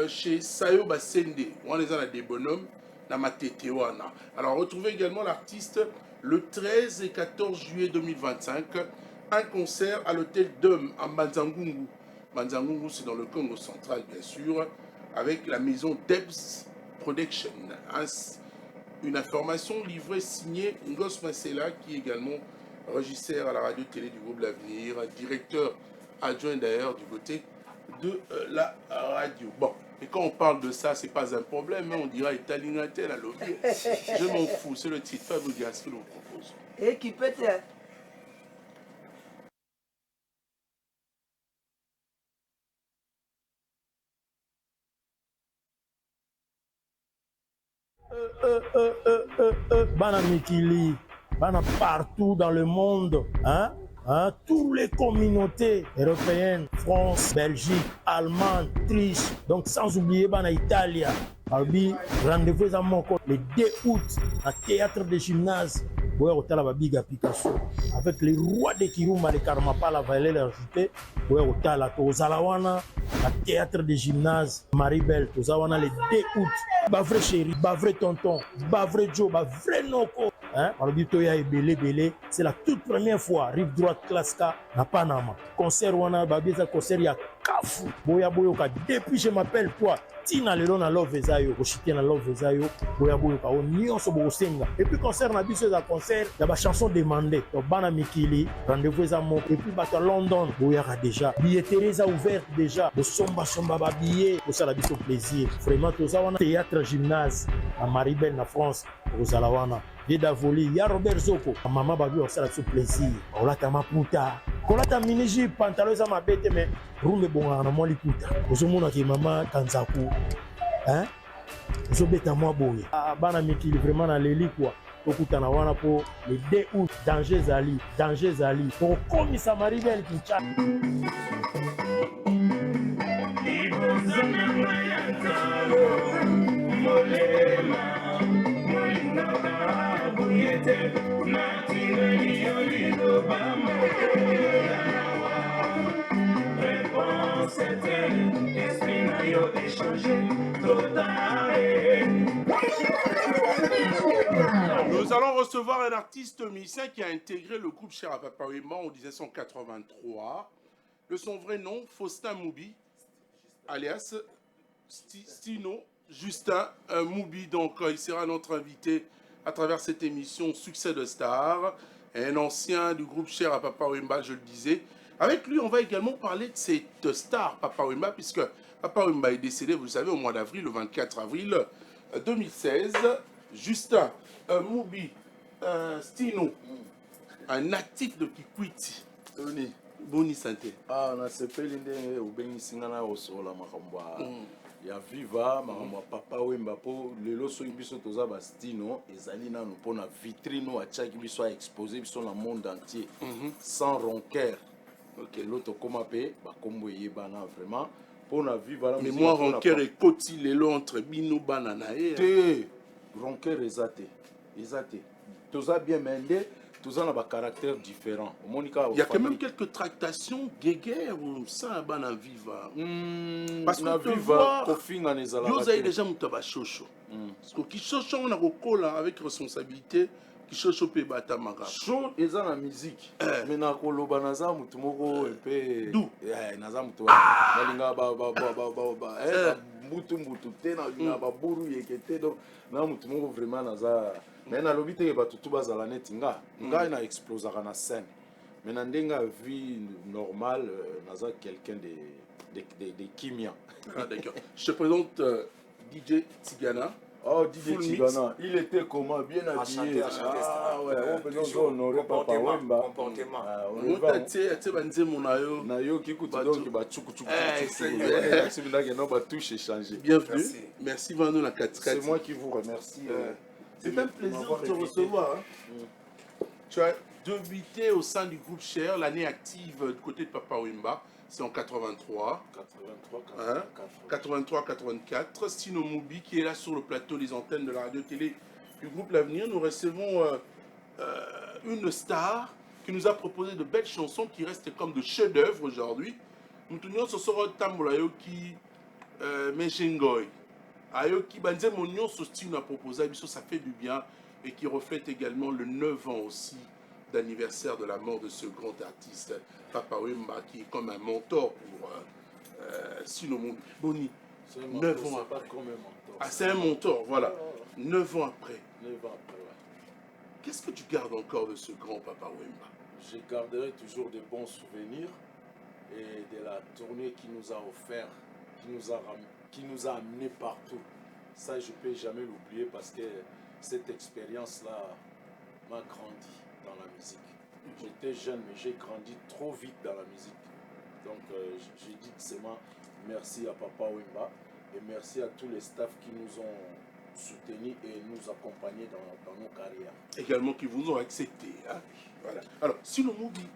chez Sayo Basende. On les a des bonhommes, dans ma tétéwana. Alors retrouvez également l'artiste le 13 et 14 juillet 2025. Un concert à l'hôtel Dom à Manzangungu. Manzangungu, c'est dans le Congo central, bien sûr, avec la maison Debs Production. Une information livrée signée Ngos Masela, qui est également régisseur à la radio-télé du groupe L'Avenir, directeur adjoint d'ailleurs du côté de la radio. Bon, et quand on parle de ça, c'est pas un problème, hein, on dira Italinatel à l'objet. Je m'en fous, c'est le titre. Pas vous dire ce que l'on propose. Et qui peut être. Bana Mikili, Bana partout dans le monde, hein? Hein, toutes les communautés européennes, France, Belgique, Allemagne, Autriche, donc sans oublier Bana Italia. Albi, rendez-vous à Moko le 2 août à Théâtre de Gymnase. Avec les rois de Kiruma, les Karmapala, Valais ajouté, Tozalawana, à Théâtre de Gymnase, Maribel, Tozawana le 2 août. Bavre chéri, Bavre tonton, Bavre Joe, Bavre Noko. Hein? C'est la toute première fois, rive droite Klaska, à Panama. Concert, Wana, Babiza, concert, il y a Kafu. Boya Boyoka, depuis je m'appelle toi. Tina lelo na love ezayo, oshite na love ezayo, boya boyoka, on nyonso bosenga. Et puis concert na biso za concert, il y a ba chanson demandée. Donc Bana Mikili, rendez-vous za mo. Et puis bato London, boyaka déjà. Billetterie a ouvert déjà. Bo somba ba billet, pour ça la biso plaisir. Vraiment tout ça wana théâtre gymnase à Maribel na France, au Zalawana. Yeda Voli, ya Robert Zoko, maman babi on ça la biso plaisir. On ta maputa. Kolata miniji pantalon za mabete mais rumbe bonga na mo liputa. Ozomona ki mama Kanzaku. Hein? Zobeta moi boye. Bana Mikili vraiment na leli quoi. Okutana wana po le 2 août danger zali. Pour komisa Maribel Kincha. Nous allons recevoir un artiste musicien qui a intégré le groupe Cher à Papa Wemba en 1983. De son vrai nom, Faustin Moubi, alias Stino Justin Moubi. Donc, il sera notre invité à travers cette émission Succès de Star. Un ancien du groupe Cher à Papa Wemba, je le disais. Avec lui, on va également parler de cette star, Papa Wemba, puisque Papa Wemba est décédé, vous le savez, au mois d'avril, le 24 avril 2016. Justin Moubi, Stino, un natif de Kikwiti. Tony. Boni santé. Ah, on a sepelé au Béni Singana au sol, à Makamba. ya viva makambo papa wemba po lelo soki biso toza bastino ezali nanu mpona vitrine oyo atiaki biso aexpose biso na monde entier sans ronqueur lelo tokóma mpe bakombo eyebana vraiment mpona viva la mais moi ronqueur ekoti lelo entre bino bana na ye te ronqueur eza te toza bien mais nde toza na bacaractère différent il y a quand même quelques tractations guéguerre ou ça bana viva parce que viva kofinga nezala yo zai déjà muta ba chocho parce que ki chocho on a kokola avec responsabilité ki chocho pe bata maka show eza na musique mais na koloba naza mutu moko pe naza mutu balinga mbutu te na linga ba buru yekete donc na mutu moko vraiment naza mais nalobi te bato tu bazala neti ngai na explosaka na scène mais na ndenge ya vie normale naza quelqu'un de kimia. D'accord. Je te présente DJ Tigana. Oh, DJ Tigana, il était comment? Bien habillé. Ah ouais, on peut nous honorer papa Wemba. Comportement. On va te banze monayo. Nayo qui coûte donc ba tchuku. Bienvenue. Merci Vano la 4. C'est moi qui vous remercie. C'est un plaisir de te recevoir. Tu as débuté au sein du groupe Cher, l'année active du côté de Papa Wemba. C'est en 83. 83-84. Sino Moubi qui est là sur le plateau des antennes de la radio-télé du groupe L'Avenir. Nous recevons une star qui nous a proposé de belles chansons qui restent comme de chefs-d'œuvre aujourd'hui. Nous tenions ce soir Tambolayo qui Menjengoy. Ayoki Banze Monyon, ce style a proposé, ça fait du bien et qui reflète également le 9 ans aussi d'anniversaire de la mort de ce grand artiste, Papa Wemba, qui est comme un mentor pour Sino Boni. 9 ans après. Ah, c'est un mentor, voilà. 9 ans après. 9 ans après, ouais. Qu'est-ce que tu gardes encore de ce grand Papa Wemba? Je garderai toujours de bons souvenirs et de la tournée qui nous a offert, qui nous a amenés partout. Ça, je ne peux jamais l'oublier parce que cette expérience-là m'a grandi dans la musique. J'étais jeune, mais j'ai grandi trop vite dans la musique. Donc, je dis seulement merci à Papa Wemba et merci à tous les staffs qui nous ont soutenus et nous accompagnés dans nos carrières. Également qui vous ont accepté. Hein? Voilà. Alors, si le mot dit,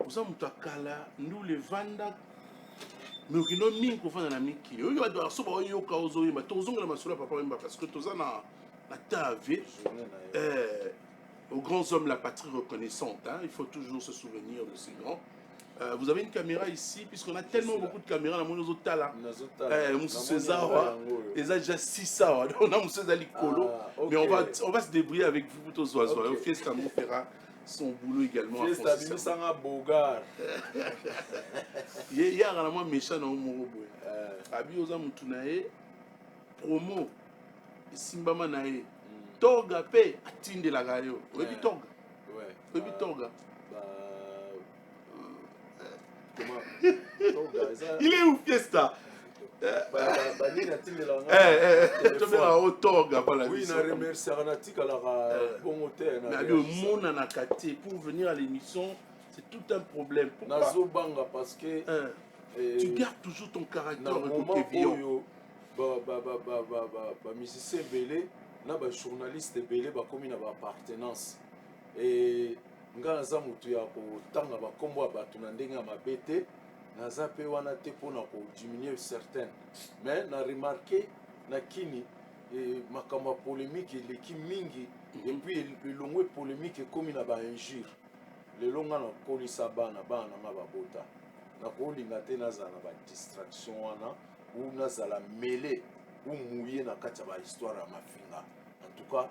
vous avez nous les vendons. Mais qui n'ont mis qu'au fond de la miki. Il y a des gens qui ont eu parce que tous na tavé aux grands hommes la patrie reconnaissante. Hein? Il faut toujours se souvenir de ces grands. Vous avez une caméra ici, puisqu'on a tellement beaucoup de caméras dans nos hôtels. Ils ont déjà 6 ans. On a Moussa Zalikolo. Mais on va se débrouiller avec vous tous les oiseaux. Fiesta fera son boulot également. Fiesta Bimisanga Bogar. Il y a un méchant dans le Morobo. Abi Oza Moutunae, promo, Simbama Nae, Toga Pe, Atinde la Gario. Rebi Toga. Rebi Toga. Il est où Fiesta? Oui, na remercie Aranatika la bon hôtel. Pour venir à l'émission, c'est tout un problème. Pourquoi? Parce que tu gardes toujours ton caractère. Musicien belé, na ba journaliste belé ba komi na ba appartenance et nga naza mutu ya kotanga ba kombo ya bato na ndenge ya mabe te naza pe wana te mpona kodiminuer certaines mais na remarqué na kini makambo ya polémique eleki mingi epuis elongwe polémique ekomi na bainjure lelo nga nakolisa bana nanga babota nakolinga te nazala na badistraction wana ou nazala mele ou mouye na kati ya bahistoire ya mafinga en tout cas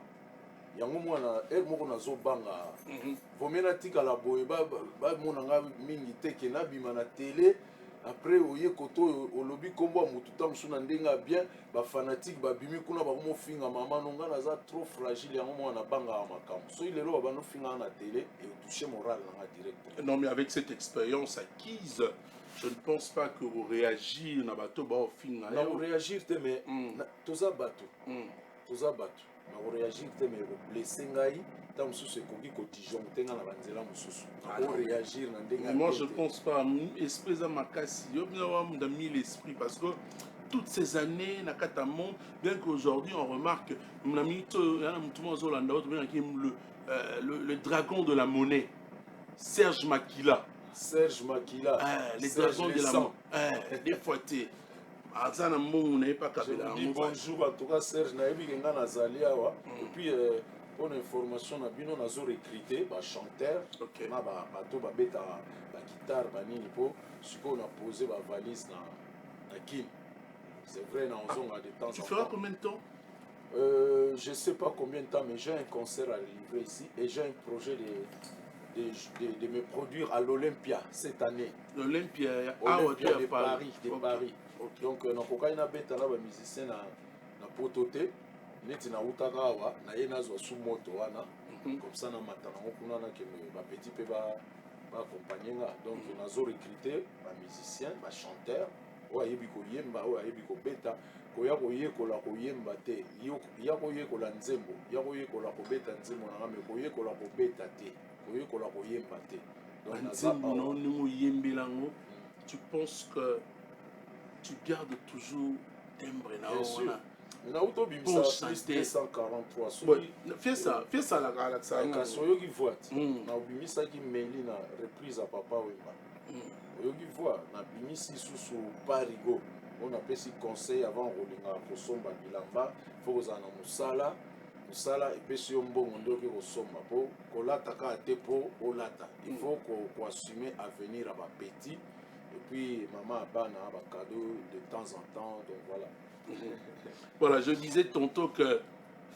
yango mwana moko nazobanga vomi natikala boye bamonanga mingi te ke nabima na télé après oye koto olobi kombo ya motu ta mosu na ndenge ya bien bafanatike babimi kuna bakomofinga mama nonga naza trop fragile yango mwana nabangaka makambo soki lelo babanofinga na télé etouche moral nanga direct. Non mais avec cette expérience acquise, je ne pense pas que vous réagir na bato baofinga na réagir te mais toza bato réagir te mais blessé ngai tant mosusu ekoki kodisjoncte nga na banzela mosusu réagir na ndenge. Moi je pense pas esprit za makasi yo bien wa munda mille esprit parce que toutes ces années, Nakata Monde, bien qu'aujourd'hui on remarque le dragon de la monnaie, Serge Makila. Serge Makila. Les dragons de la monnaie. Des fois, tu je vous dis bonjour, en tout cas, Serge Naïbi Nazaliawa. Et puis, pour information, nous avons recruté des chanteurs, des guitare, on a posé des valises dans la Kin. C'est vrai, nous avons des temps. Tu feras combien de temps? Je ne sais pas combien de temps, mais j'ai un concert à livrer ici et j'ai un projet de me produire à l'Olympia cette année. L'Olympia de Paris. De Paris. Donc, nous avons des musiciens na potote, neti na utaka awa, na ye nazwa sous moto wana, comme ça na matana kuna na ke ba petit pe ba accompagner nga. Donc, nous avons recruté des musiciens, des chanteurs, o ayebi ko yemba, o ayebi ko beta. Koya koyekola koyemba te ya koyekola nzembo ya koyekola kobeta nzembo na me koyekola kobeta te koyekola koyemba te donc nzembo na onimo yembelango tu penses que tu gardes toujours timbre na ona na auto bimisa plus 243 fais ça la gala ça ka soyoki voix na bimisa ki meli na reprise à Papa Wemba oyoki voix na bimisi susu parigo. On a pris conseil avant Rolinga pour somba bilamba, faut que na musala et puis si on bon on doit que somba pour kolata ka te po olata. Il faut qu'on assumer à venir à ma petit et puis maman bana ba cadeau de temps en temps donc voilà. Voilà, je disais tantôt que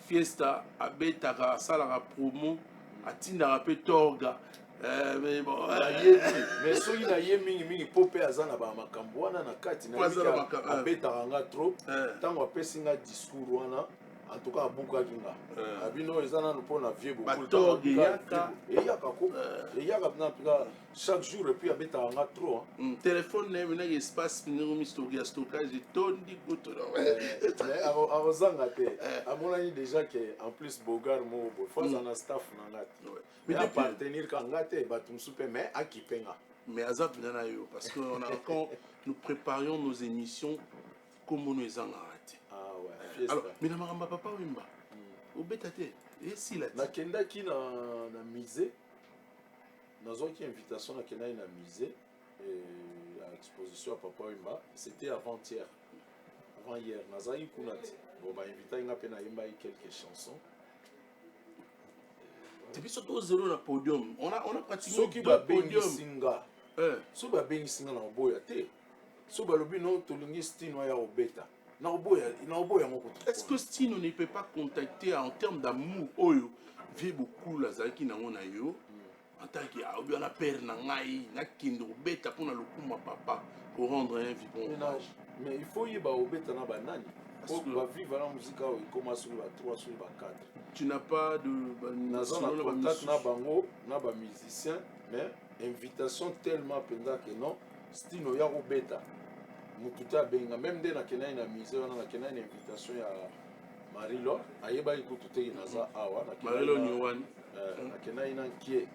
Fiesta abetara salara promo atinda pe torga. Mais bon, mais so ina ye mingi popé azana ba makambo wana na kati na abetaka nga trop tango apesi nga discours wana en tout cas abuka kinga abino ezana no pona vieux beaucoup eyaka na pika chaque jour et puis abetaka nga trop téléphone na espace numéro historique stockage tondi kuto mais avozanga te amonani déjà que en plus Bogar mo fois na staff na ngati mais appartenir ka ngate batum super mais akipenga mais azap nana yo parce que quand nous préparions nos émissions comme nous les engarate alors mais na maramba Papa Wemba obetate et si la na kendaki na musée nazwaki invitation na kendaki na musée à exposition à Papa Wemba c'était avant-hier avant hier nazaki kuna te bon ba invité nga pe na yemba quelques chansons. Depuis surtout au zéro na podium on a pratiquement deux podiums singa so ba bengi singa na oboya te so ba lobi no tolingi stino ya obeta na oboya moko. Est-ce que Stino ne peut pas contacter en termes d'amour oyo vie beaucoup la zaki na ngona yo en tant que obi na père na ngai na kindo obeta pour na lokuma papa pour rendre un vivant mais il faut y ba obeta na banani pour vivre la musique il commence sur la 3 sur la 4. Tu n'as pas de contact na bango na ba musicien mais invitation tellement penda que non Stino ya obeta mututa benga même de na kenai na musée na kenai na invitation ya Marilo ayeba ikutu te naza awa na Marilo Nyowani na kenai na kie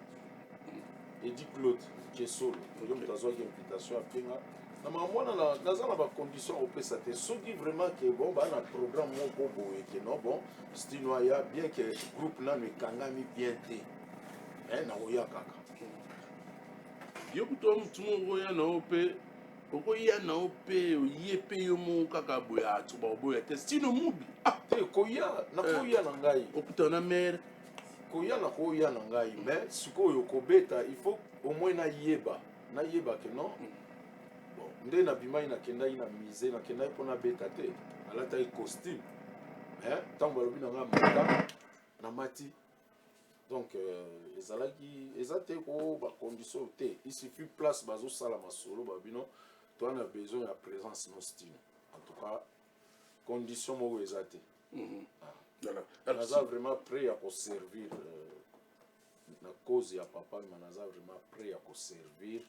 Edi Claude qui est solo yo mutazo ki invitation apenga na mamona naza na ba condition opesa te soki vraiment que bon ba na programme moko boye que non bon Stino ya bien que groupe na me kangami bien te na oya kaka yo kuto mutumo oya na ope okoya na ope oyepe yo mo kaka boya tuba boya te Stino mubi te koya na koya na ngai okuta na mère koya na ngai mais sikoyo kobeta il faut au moins na yeba que non bon nde na bimai na kendai na musée na kendai pona beta te alata costume tango balobi na nga mata na mati donc ezalaki ko ba condition te il suffit place bazo sala masolo babino tu as besoin de présence no Stino en tout cas condition moko ezate naza vraiment prêt à servir na cause ya papa mais naza vraiment prêt à servir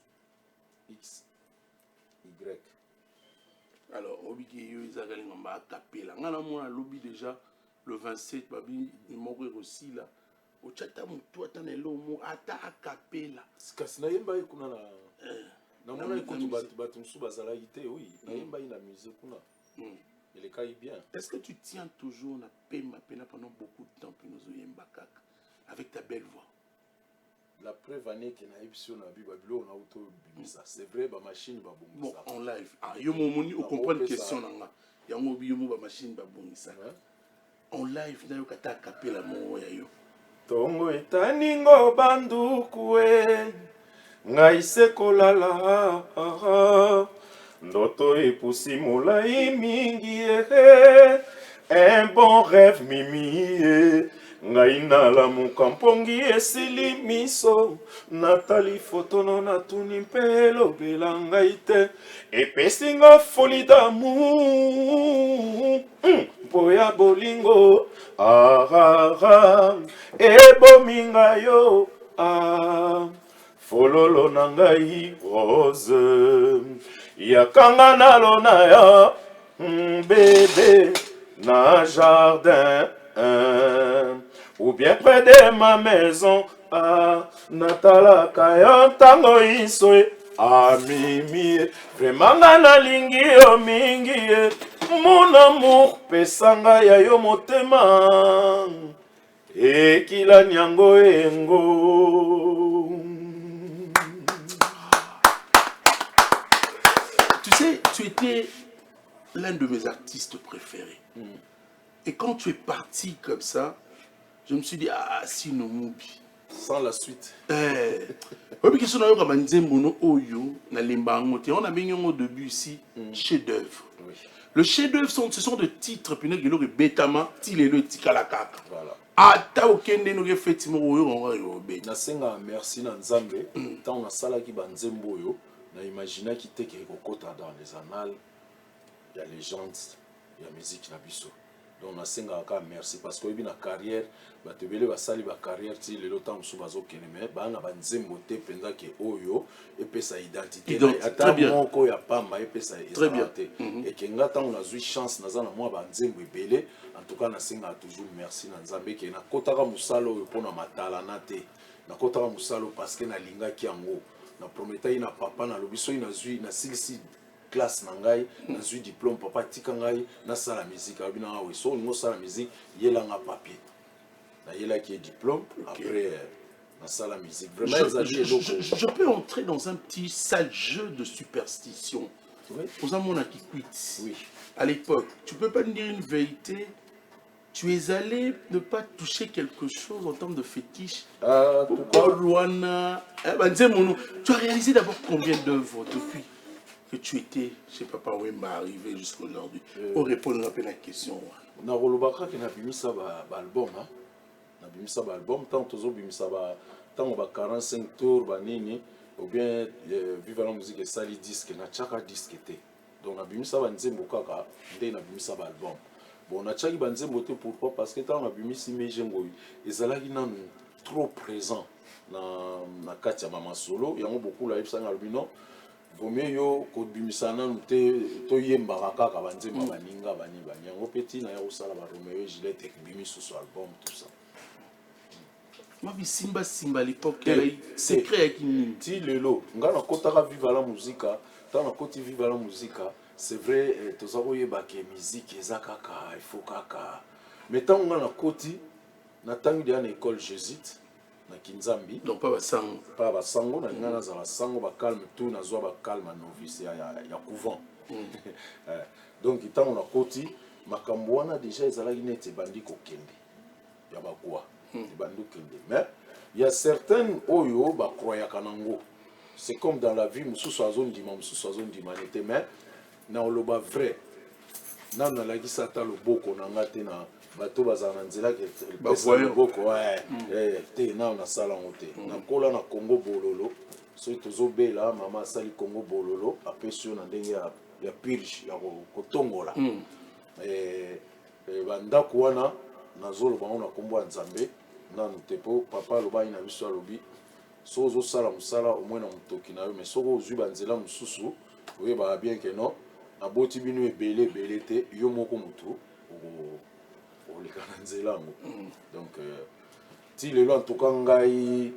x y alors obiki yo ezakali ngamba capella ngana mona lobby déjà le 27 babi moko aussi là au chata mutu atana lomo ata capella kasi na yemba kuna na mona ikutu batu musu bazala ite oui na yemba ina musée kuna Il est caille bien. Est-ce que tu tiens toujours la pema pendant beaucoup de temps avec ta belle voix? La preuve année qu'il y a une Babylone, on a auto bimisa. C'est vrai, ma machine va bon en live. Ah, yo moni on comprend une question là. Il y a un machine va bongisa. En live na yo kata kapela mo ya yo. Tongo etaningo bandukue ngai sekolala ndoto epusi molai mingi un bon rêve mimi ngai nalamuka mpongi esili miso natali fotono natuni mpe elobela ngai te epesinga foli d'amour mpo ya bolingo ebomi ngai yo fololo na ngai rose yakanga nalona ya bébé na jardin ou bien près de ma maison natalaka yo ntango iso amimi vraiment nga nalingi yo mingi mon amour pesanga ya yo motema ekila nyango engo. Tu sais, tu étais l'un de mes artistes préférés. Et quand tu es parti comme ça, je me suis dit, ah, si nous moubi. Sans la suite. On a mis au début ici, chef-d'œuvre. Le chef-d'œuvre, ce sont des titres, puis nous avons bêtement, le tikalakak. Voilà. Ata okende no effectivement oyo yobe. Nasenga merci na Nzambe. Tant na sala ki banzembo yo, na imagina ki te ke kokota dans les annales. Il y a légende, il y a musique na biso. Donc nasenga ka merci parce que obi na carrière, ba tebele ba sali ba carrière ti le temps sou bazo keneme, ba na banzembo te penza ke oyo et pe sa identité. Ata moko ya pamba et pe sa identité. Et que ngata on a eu chance na za na moi banzembo ebele. En tout cas, nasenga toujours merci na Nzambe ke na kotaka musalo oyo pona matala na te. Na kotaka musalo parce que na linga ki yango. Na prometa na papa na lobiso na zui na silisi classe na ngai, na zui diplôme papa tika ngai na sala musique abina awe so no sala musique yela nga papier. Na yela ki diplôme après na sala musique. Vraiment je peux entrer dans un petit sale jeu de superstition. Pour ça mon qui quitte. Oui. À l'époque, tu peux pas me dire une vérité. Tu es allé ne pas toucher quelque chose en termes de fétiche. Pourquoi Luana? Tu as réalisé d'abord combien d'œuvres depuis que tu étais chez Papa Wemba arrivé jusqu'à aujourd'hui? Pour répondre un peu à la question. Na rolobaka ke na bimisa ba album hein. Na bimisa ba album tant tozo bimisa ba tant ba 45 tours ba nini ou bien Viva la musique et sali disque na chaka disque te. Donc na bimisa ba nzembo kaka nde na bimisa ba album. Bon, on a tchaki banzembo te pourquoi? Parce que tant on a bimisi mejengo ezalaki nanu trop présent na kati ya mama solo yango beaucoup la yebisanga albino vaut mieux yo ko bimisa nanu te to yembaka kaka banzembo baninga bani bani yango petit na ya osala ba Romeo et Juliette et bimiso sur album tout ça. Moi bisimba simba à l'époque secret qui ti lelo ngana kotaka Viva la musique tant na koti Viva la musique. C'est vrai, tous les gens qui musique, il faut kaka. Mais tant qu'on a côté, na tangi de l'école jésuite, na Kinzambi. Donc pas basango. Pas basango, na ngana za basango ba calme tout, na zoa ba calme novice ya couvent. Donc tant on a côté, makambo wana déjà ezalaki nete bandi ko kende. Ya ba kwa, bandi kende. Mais il y a certaines oyo ba croya kanango. C'est comme dans la vie, musu so zone di musu so zone di manete mais na oloba vrai na na lagi sata loboko na ngate na bato bazana nzela ke loboko te na na sala ngote na kola na Congo bololo so tozobela mama sali Congo bololo apesio na ndenge ya pirge ya kotongola bandako wana nazoloba ngo na kombo ya Nzambe na ntepo papa lobai na biso alobi so ozo sala musala au moins na mutoki na yo mais soko ozwi banzela mususu oyeba bien que non na boti bino ebele te yo moko mutu o le kananzela ngo donc ti lelo en tout cas ngai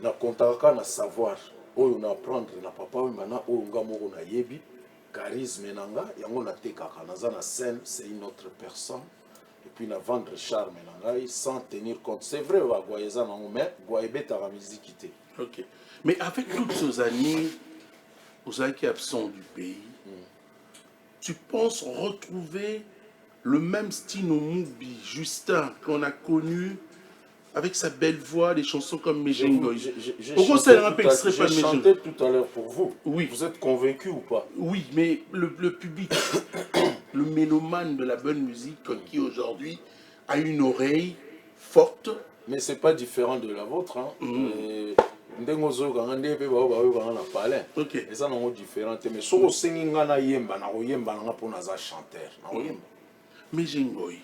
na contaka na savoir oyo na apprendre na papa Wemba na oyo nga moko na yebi charisme nanga yango natekaka naza na scène c'est une autre personne et puis na vendre charme nanga sans tenir compte c'est vrai bagwayeza nango mais gwayebetaka musique te. Ok, mais avec toutes ces années vous avez qui absent du pays, tu penses retrouver le même style au Moubi Justin qu'on a connu avec sa belle voix, des chansons comme Mejengoy? J'ai chanté tout à l'heure pour vous. Oui. Vous êtes convaincu ou pas? Oui, mais le public, le mélomane de la bonne musique qui aujourd'hui a une oreille forte. Mais c'est pas différent de la vôtre. Hein. Ndengo zokanga ndebe ba ba na palais. OK. Et ça non différent mais so singinga na yemba na yemba na pona za chanteur. Na yemba. Mejengoy.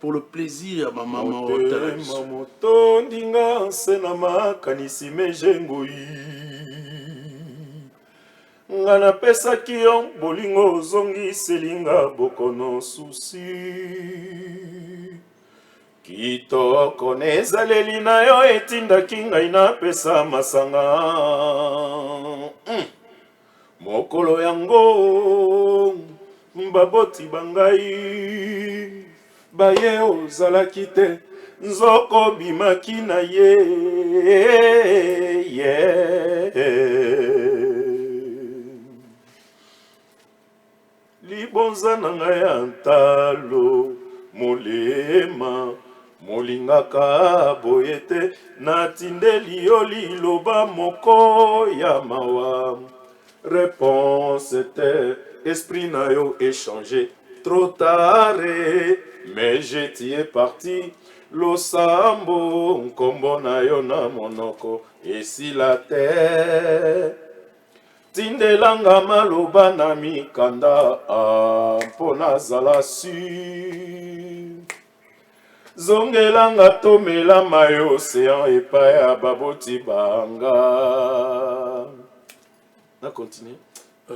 Pour le plaisir, ma maman. Mamoto ndinga sena makanisi Mejengoy. Nga napesaki yo bolingo ozongiselinga bokono susi. Kitoko nezaleli na yo etindaki ngai napesa masanga. Mokolo yango baboti bangai baye ozalaki te nzoko bimaki na ye libonza na ngai ya ntalo molema molingaka boye te natindeli yo liloba moko ya mawa réponse te esprit na yo échangé trop tard mais j'étais parti losambo nkombo na yo na monoko esila te tindelanga maloba na mikanda mpo nazala sur zongelanga tomelama yo océan epai ya baboti banga. Na continue.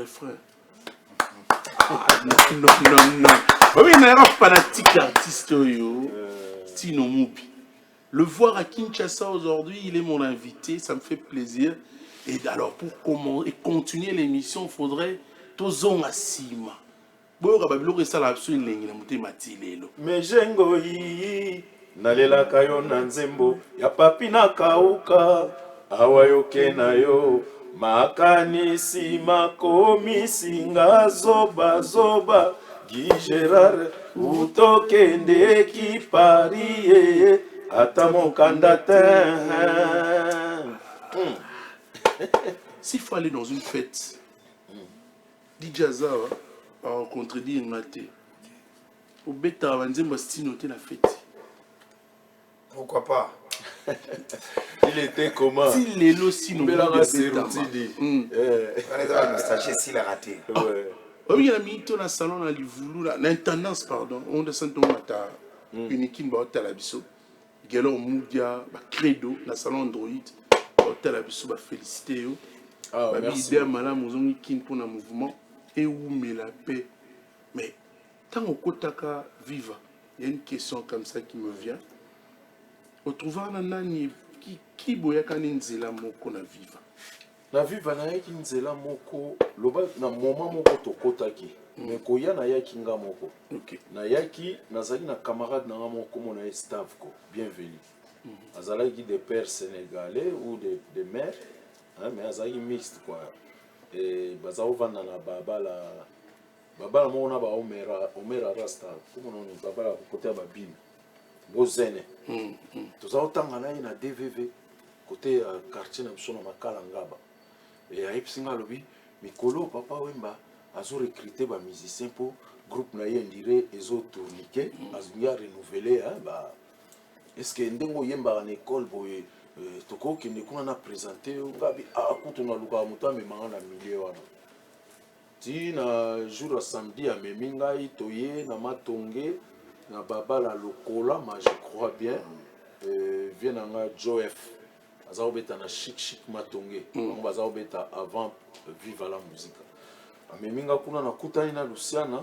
Frère. Non. Oui, mais un fanatique artiste, Tino Moubi. Le voir à Kinshasa aujourd'hui, il est mon invité, ça me fait plaisir. Et alors, pour continuer l'émission, il faudrait Tozon Asima. Mejengoy, nalelaka yo na nzembo, ya papi na kauka, awa yoke na yo. Makanisi makomisi nga zoba Guy Gérard utokende ki Paris ata mokanda te. S'il faut aller dans une fête, DJ Azawa a rencontré Ngate. Au bêta Wanzemba Stino la fête. Pourquoi pas? Il était comment? Il est aussi nous. S'il a raté. Oui, il a mis ton salon dans les voulous, l'intendance, pardon. On descend ton matin. Une équipe va au Talabiso. Galo Moudia, Credo, la salon Android. Au Talabiso, féliciter. Merci. Madame, nous avons une pour un mouvement. Et où met la paix? Mais tant au Kotaka viva, il y a une question comme ça qui me vient. Otrouvana nani qui boyaka nzela moko na viva. Na viva na yaki nzela moko loba na moment moko tokotaki. Mais koya na yaki nga moko. OK. Na yaki nazali na camarade na moko mona Stavko. Bienvenue. Azalaki des pères sénégalais ou des mères, hein, mais azalaki mixte quoi. Et bazao vanda na baba la mona ba omera rasta. Comment on dit baba la côté ba bim. Bozene. Tous autant na ina DVV côté quartier na biso na Makalangaba. Et a ipsinga lobi mikolo papa wemba azo recruter ba musiciens pour groupe na yendire ezo tourniquer azuya renouveler hein ba est-ce que ndengo yemba na école boye toko ki ndekuna na présenter ngabi akutu na luka muta me manga na milieu wana ti na jour samedi a meminga itoye na matonge na baba la lokola ma je crois bien vient na Joef azao beta na chic matonge on bazao beta avant vive la musique a meminga kuna na kutani na Luciana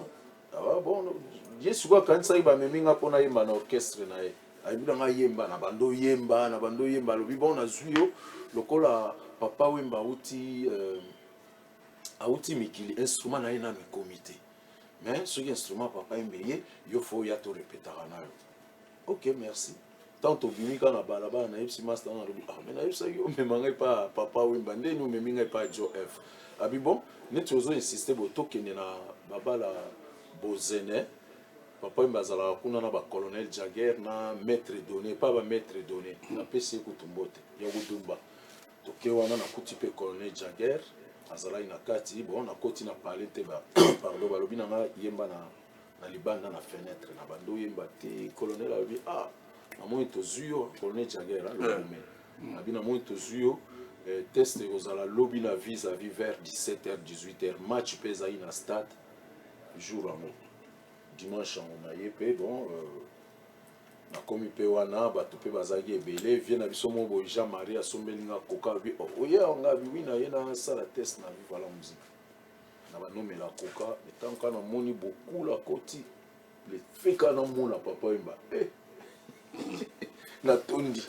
bon yesu kwa kanisa iba meminga pona yemba na orchestre na ye ayibula nga yemba na bando yemba lobi bon na zuyo lokola papa wemba uti auti mikili instrument na ye na comité mais soki instrument papa embeye yo fo ya to répétera na yo ok merci tant tobimi ka na balabala nayebisi master na lobi mais nayebisaki omema ngai pa papa wemba ndeni omemi ngai pa jo f abi bon neti ozoinsiste botokende na babala bozene papa wemba azalaka kuna na bacolonel Jaguer na maître donné pa bamaître donné napesi ye kutu mbote ya kodumba toke wana nakuti mpe colonel Jaguer azalaki na kati bon nakoti na pale te pardon balobi na nga yemba na libanda na fenêtre na bando yemba te colonel alobi namoni tozwi yo colonel Jaguer alobi abi namoni tozwi yo test ekozala lobi na vis-à-vis vers 17h 18h match mpe ezali na stade jour yango dimanche yango na ye mpe bon nakomi mpe wana bato mpe bazalaki ebele vie na biso mo boye Jean Marie asombeli nga koka abi oya nga abi wi na ye nasala test na vi vala muzika na banomela koka etanka namoni bokula koti lefeka namona papa wemba natondi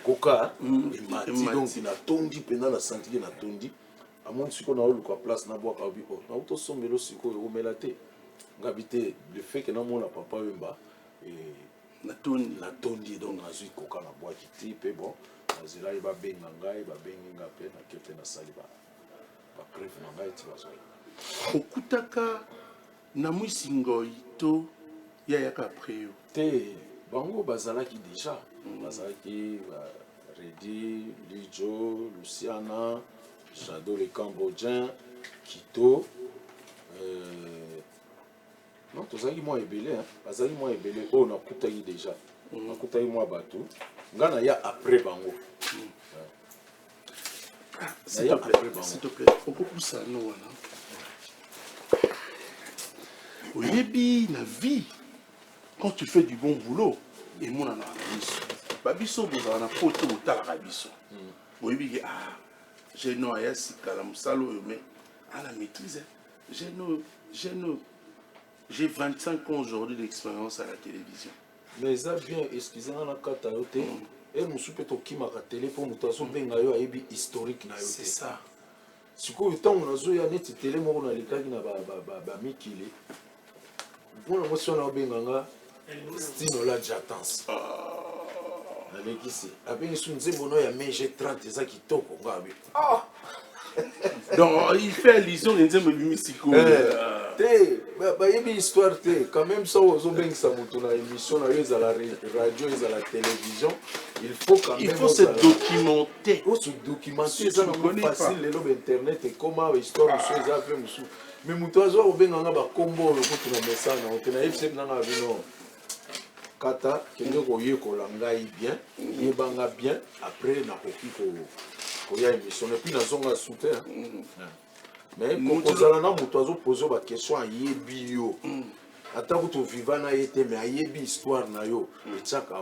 koka emati donc natondi mpenza nasantiki natondi amoni sikoyo naoluka place nabwaka abi nautosombela sikoyo omela te ngabi te lefeke namona papa wemba natondi donc nazwi koka na bwaki ti mpe bon nazelaki babenga ngai babengi nga mpe nake mpe nasali bacreve na ngai ti bazwai okutaka na mwisi ngoi to yayaka apres yo te bango bazalaki déjà bazalaki Redi, Lijo, Luciana, Jado le Cambodgien, Kito. Non, tozalaki mwa ebele, bazalaki mwa ebele oyo nakutaki déjà. Nakutaki mwa bato. Nga na ya après bango. S'il te plaît, okokusa no wana. Oyebi na vie, quand tu fais du bon boulot, et mon ana biso. Babiso bozala na poto otalaka biso. Oyebi j'ai no aya sikala musalo oyo mais à la maîtrise. J'ai 25 ans aujourd'hui d'expérience à la télévision. Mais ça bien, excusez-moi na kata yo te. Et musu pe tokimaka télé po mutu azobenga yo ayebi historique na yo te. C'est ça. Sikoyo ntango nazoya neti télé moko nalekaki na bamikili mpona mosi wana obenganga stino la jatance nalekisi abengisu nzembo no ya mege 30 eza kitoko ngabi donc il fait allusion à nzembo ebimi sikoyo te bayebi histoire te quand même ça ozobengisa moto na émission na yo ezala radio ezala télévision il faut quand même il faut se documenter se documenter eza nango facile lelo bainternet ekoma histoire mosu eza mpe mosu mais moto azwa kobenganga bakombo oyo kotuna mesana ote nayebise nanga bino kata kende koyekola ngai bien yebanga bien après nakoki koya émission epuis nazonga soute mais kozala na moto azopose baquestion ayebi yo ata kutu oviva na ye te mais ayebi histoire na yo etiaka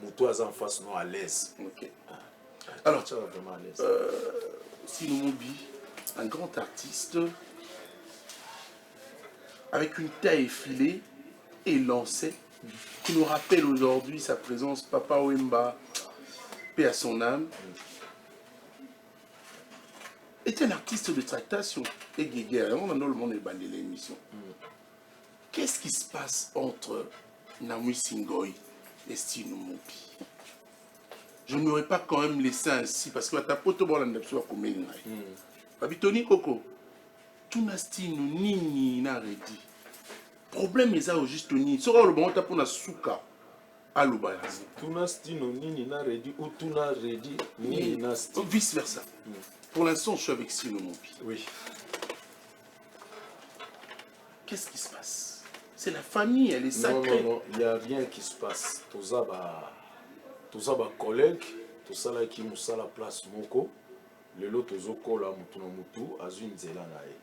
moto aza en face no à l'aise. Alors, Sino Mobi, un grand artiste avec une taille effilée et lancée qui nous rappelle aujourd'hui sa présence, Papa Wemba, paix à son âme, est un artiste de tractation et guéguerre. On a le monde est bandé l'émission. Qu'est-ce qui se passe entre Namwi Singoy et Sino Mobi? Je n'aurais pas quand même laissé ainsi parce que ta poto bon la soit comme une Babitoni Koko, tout Nastino nini na redi. Problème est ça au juste ni. Sera le bon tapon na souka à l'obaya. Tout Nastino nini na redi ou tout na redi ni nasti. Vice versa. Pour l'instant, je suis avec Sino Mobi. Oui. Qu'est-ce qui se passe? C'est la famille, elle est sacrée. Non, il n'y a rien qui se passe. Tout ça, collègue, tout ça là qui nous a la place moko. Le lot tozoko la mutu na mutu azui nzela na ye.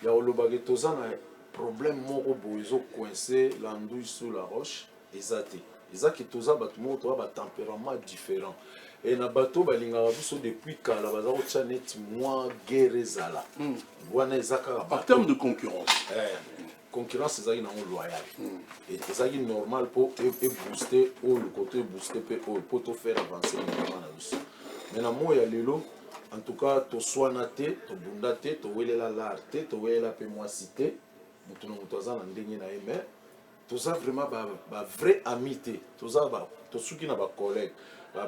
Ya olobage toza na problème moko boizo coincé l'andouille sous la roche ezate. Ezaki toza batu moko to ba tempérament différent. Et na bato balinga biso depuis kala baza ko chanet moi guerre ezala. Wana ezaka en termes de concurrence. Concurrence ezaki na loyal. Et ezaki normal pour booster ou le côté booster pour te faire avancer normalement na biso. Mais na moya lelo en tout cas toswana te tobunda te towelela lar te towelela mpe mwasi te moto na moto aza na ndenge na ye mais toza vraiment bavrai ami te tosuki na bacollègue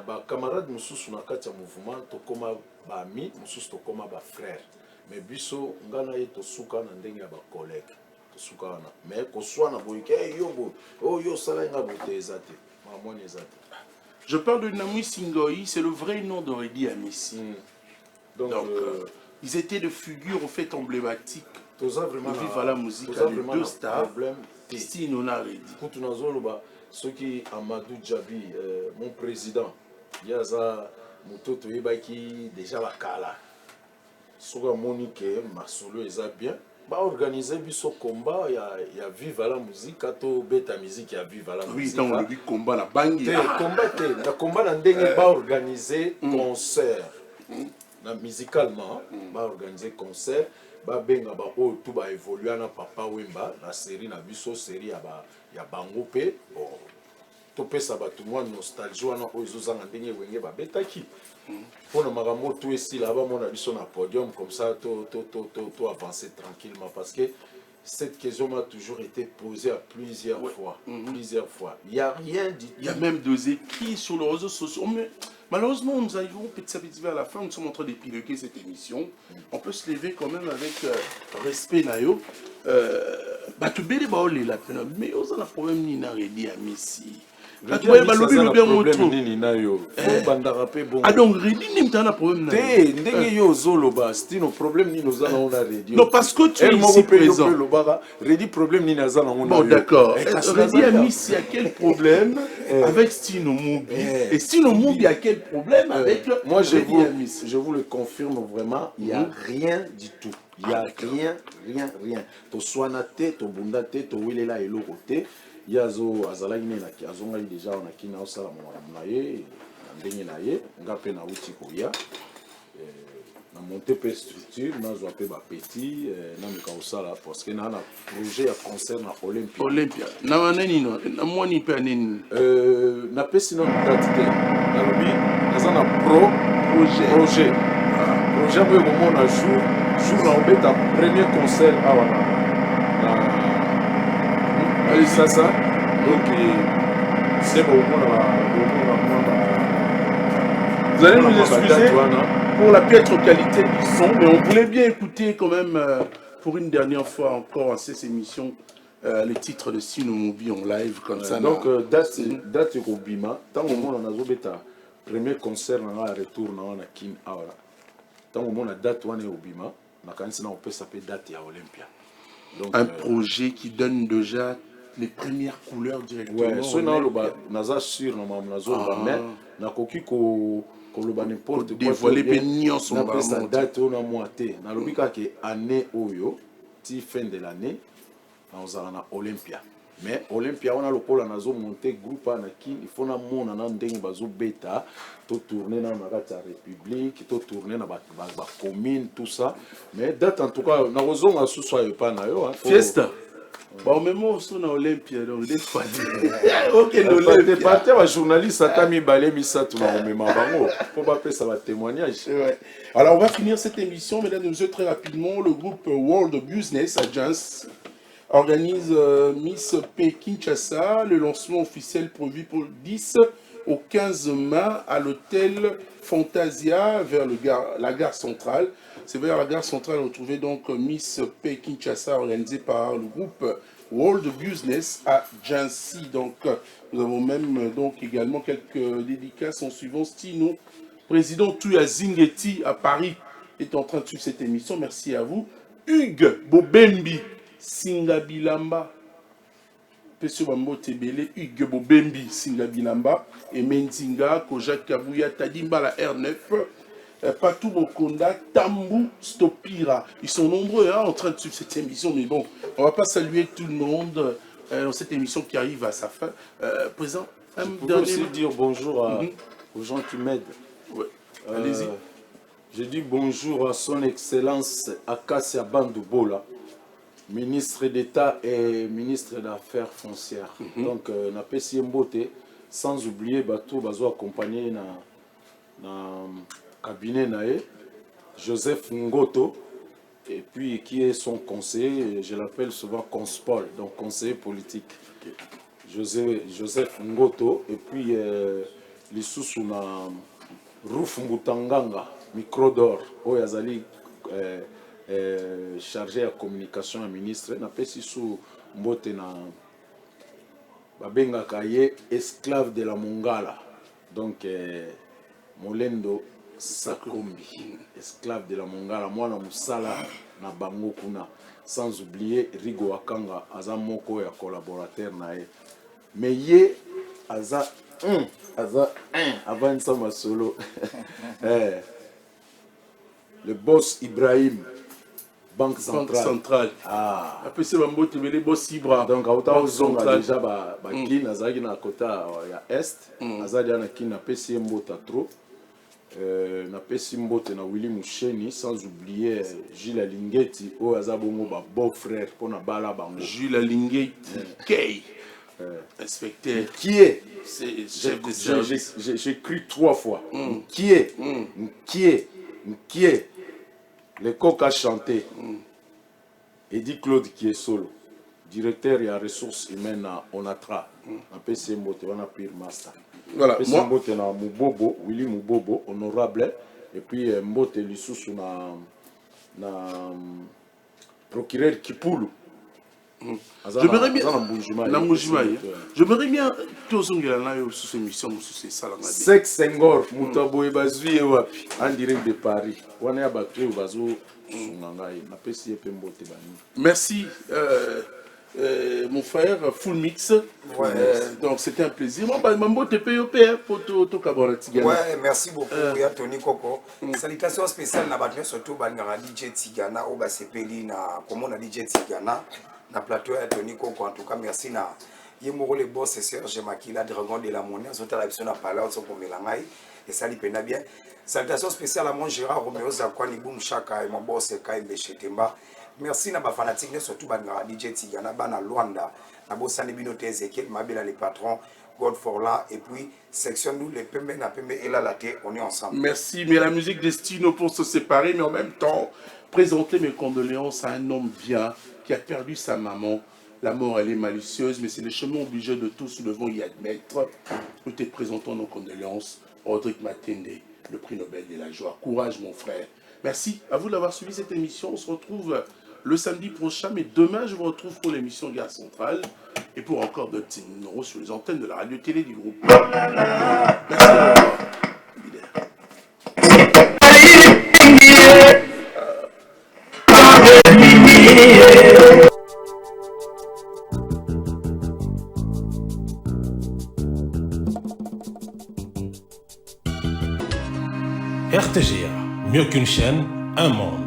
bacamarade mosusu na kati ya mouvement tokóma baami mosusu tokóma bafrère mais biso nga na ye tosuka na ndenge ya bacollègue tosuka wana mais koswana boyike yo boye oyo osala nga boye te eza te mamoni eza te. Je parle de Namwi Singoi, c'est le vrai nom de Redi Amissi. Donc ils étaient de figures au fait emblématiques. Vraiment vivre à la musique, les deux stars. Stino na Redi. Kutu nazoloba soki Amadou Djabi, mon président, yaza mutoto yebaki déjà bakala. Soka Monique Masolo eza bien. Ba organiser biso combat ya vive à la musique ato beta musique ya vive à la musique. Oui, donc le combat na bangi. Na combat na ndenge ba organiser concert. Na musicalement ba organiser concert ba benga ba o tout ba évoluer na Papa Wemba na série na biso série ya bango pe to pesa ba tout moi nostalgie wana o ezozanga ndenge wenge ba betaki. Pour le marambo tout ici là-bas mon avis sur un podium comme ça tout avancer tranquillement parce que cette question m'a toujours été posée à plusieurs fois il y a rien dit. Il y a même deux écrits sur les réseaux sociaux mais malheureusement nous arrivons petit à petit vers la fin, nous sommes en train d'épiloguer cette émission. On peut se lever quand même avec respect nayo batubeli baole la peine mais on a un problème ni na Redi Amissi. Ah donc Redi n'est pas un problème. Non parce que tu es ici présent. Redi problème ni nazana. Bon d'accord. Redi Amissi a quel problème avec Stino Moubi et Stino Moubi a quel problème avec moi je vous le confirme vraiment il n'y a rien du tout. Il n'y a rien. To soanate, to bundate, to wilela elokote. Yazo azalaki na ki azonga déjà on a ki na osala na ye ndenge na ye ngape na uti koya na monter pe structure na zo pe ba petit na mika osala parce que na projet ya concert na Olympia na wanani no na mwani pe nini na pesi na date te na lobi na na projet pour comment on a jour na obeta premier concert awana allez ça donc c'est bon vous allez nous excuser pour la piètre qualité du son mais on voulait bien écouter quand même pour une dernière fois encore en cette émission les titres de Stino Moubi en live comme ça donc date Robima tant au monde on a zobeta premier concert na retour na Kin Aura tant au monde date wana Robima na kanisi na on peut s'appeler date à Olympia. Donc, un projet qui donne déjà les premières couleurs directement. Ouais, so naza sur na mais na koki ko loba n'importe quoi dévoiler pénion son na pesa date on a moité na lobika ke année oyo ti fin de l'année on a Olympia mais Olympia on a le pôle nazo monter groupe na ki il faut na mona na ndenge bazo beta to tourner na Magata République to tourner na ba commune tout ça mais date en tout cas na rozonga sous pas na yo fiesta. Bon, même moi, on est Olympia, donc des fois. Ok, l'Olympia. Parti à journaliste, ça t'a mis balé, mis ça tout le monde. Pour pas faire ça va témoignage. Alors, on va finir cette émission, mesdames et messieurs, très rapidement. Le groupe World Business Agence organise Miss P Kinshasa, le lancement officiel prévu pour le 10 au 15 mai à l'hôtel Fantasia vers la gare centrale. C'est vers la gare centrale, on trouvait donc Miss P Kinshasa organisée par le groupe World Business Agency. Donc nous avons même donc également quelques dédicaces en suivant Stino. Président Touya Zingeti à Paris est en train de suivre cette émission. Merci à vous. Hugues Bobembi, Singabilamba. Peso Bambo Tebele, Hugues Bobembi, Singabilamba. Et Menzinga, Kojak Kabouya, Tadimba la R9. Patou Bokonda, Tambou Stopira. Ils sont nombreux en train de suivre cette émission, mais bon, on ne va pas saluer tout le monde dans cette émission qui arrive à sa fin. Présent, je peux aussi dire bonjour aux gens qui m'aident. Ouais. Allez-y. Je dis bonjour à son Excellence Akassia Bandoubola, ministre d'État et ministre d'Affaires foncières. Donc, on a Pessi Mbote, sans oublier Batou Bazo accompagné dans cabinet nae Joseph Ngoto, et puis qui est son conseiller, je l'appelle souvent Conspol, donc conseiller politique. Joseph Ngoto, et puis lisusu na Ruf Mbutanganga, micro d'or, Oyazali chargé à communication à ministre, na pesi sous mbote na babenga kaye esclave de la Mongala, donc Molendo Sakombi, esclave de la Mongala, mwana musala na bango kuna, sans oublier Rigo Wakanga, aza moko ya collaborateur na ye. Mais ye aza avant ça solo. Le boss Ibrahim, Banque Centrale. Ah. Après c'est Bambote le boss Ibra. Donc autant zonga déjà ba kin azaki na kota ya est, azali na kin na PC Mbota trop. Na PC Mbote na Willy Moucheni, sans oublier Gilles Alingeti o azabongo ba beau frère pona bala bango. Gilles Alingeti Kay. Inspecteur. Qui est? Chef de service. J'ai cru 3 fois. Qui est? Qui est? Le coq a chanté. Eddie Claude qui est solo. Directeur et ressources humaines à Onatra. Un PC Mbote, on a pire master. Voilà. PC Mbote na Mubobo, Willy Mubobo, honorable. Et puis Mbote Lissusu na procureur Kipulu. J'aimerais bien tous sur cette émission, sur ces salles. Sex Senghor, Moutabo et Bazui et Wapi, en direct de Paris. On est à Baké ou Bazo, merci, mon frère Full Mix. Donc c'était un plaisir. Ouais, merci beaucoup, Tony Coco. Salutations spéciales na battu surtout Bangara DJ Tigana au Basepeli na comment on a DJ Tigana. Na plateau ya Tony Coco, en tout cas merci na Yemoro le boss Serge Makila Dragon de la Monnaie sur la parole sur pour Melangai et ça lui peine bien. Salutations spéciales à mon Gérard Romeo Zakwani Boum Chaka et mon boss Kaimbe Chetemba. Merci na ba fanatique surtout Bangara DJ Tigana bana Luanda na bossani binote Ezekiel Mabela les patrons God for là et puis section nous les pembe na pembe et la laté on est ensemble. Merci, mais la musique Destino pour se séparer mais en même temps présenter mes condoléances à un homme bien qui a perdu sa maman. La mort, elle est malicieuse, mais c'est le chemin obligé de tous, nous devons y admettre. Nous te présentons nos condoléances. Rodrigue Matende, le prix Nobel de la joie. Courage, mon frère. Merci à vous d'avoir suivi cette émission. On se retrouve le samedi prochain, mais demain, je vous retrouve pour l'émission Gare Centrale et pour encore de petits numéros sur les antennes de la radio-télé du groupe. Merci à vous. RTGA, mieux qu'une chaîne, un monde.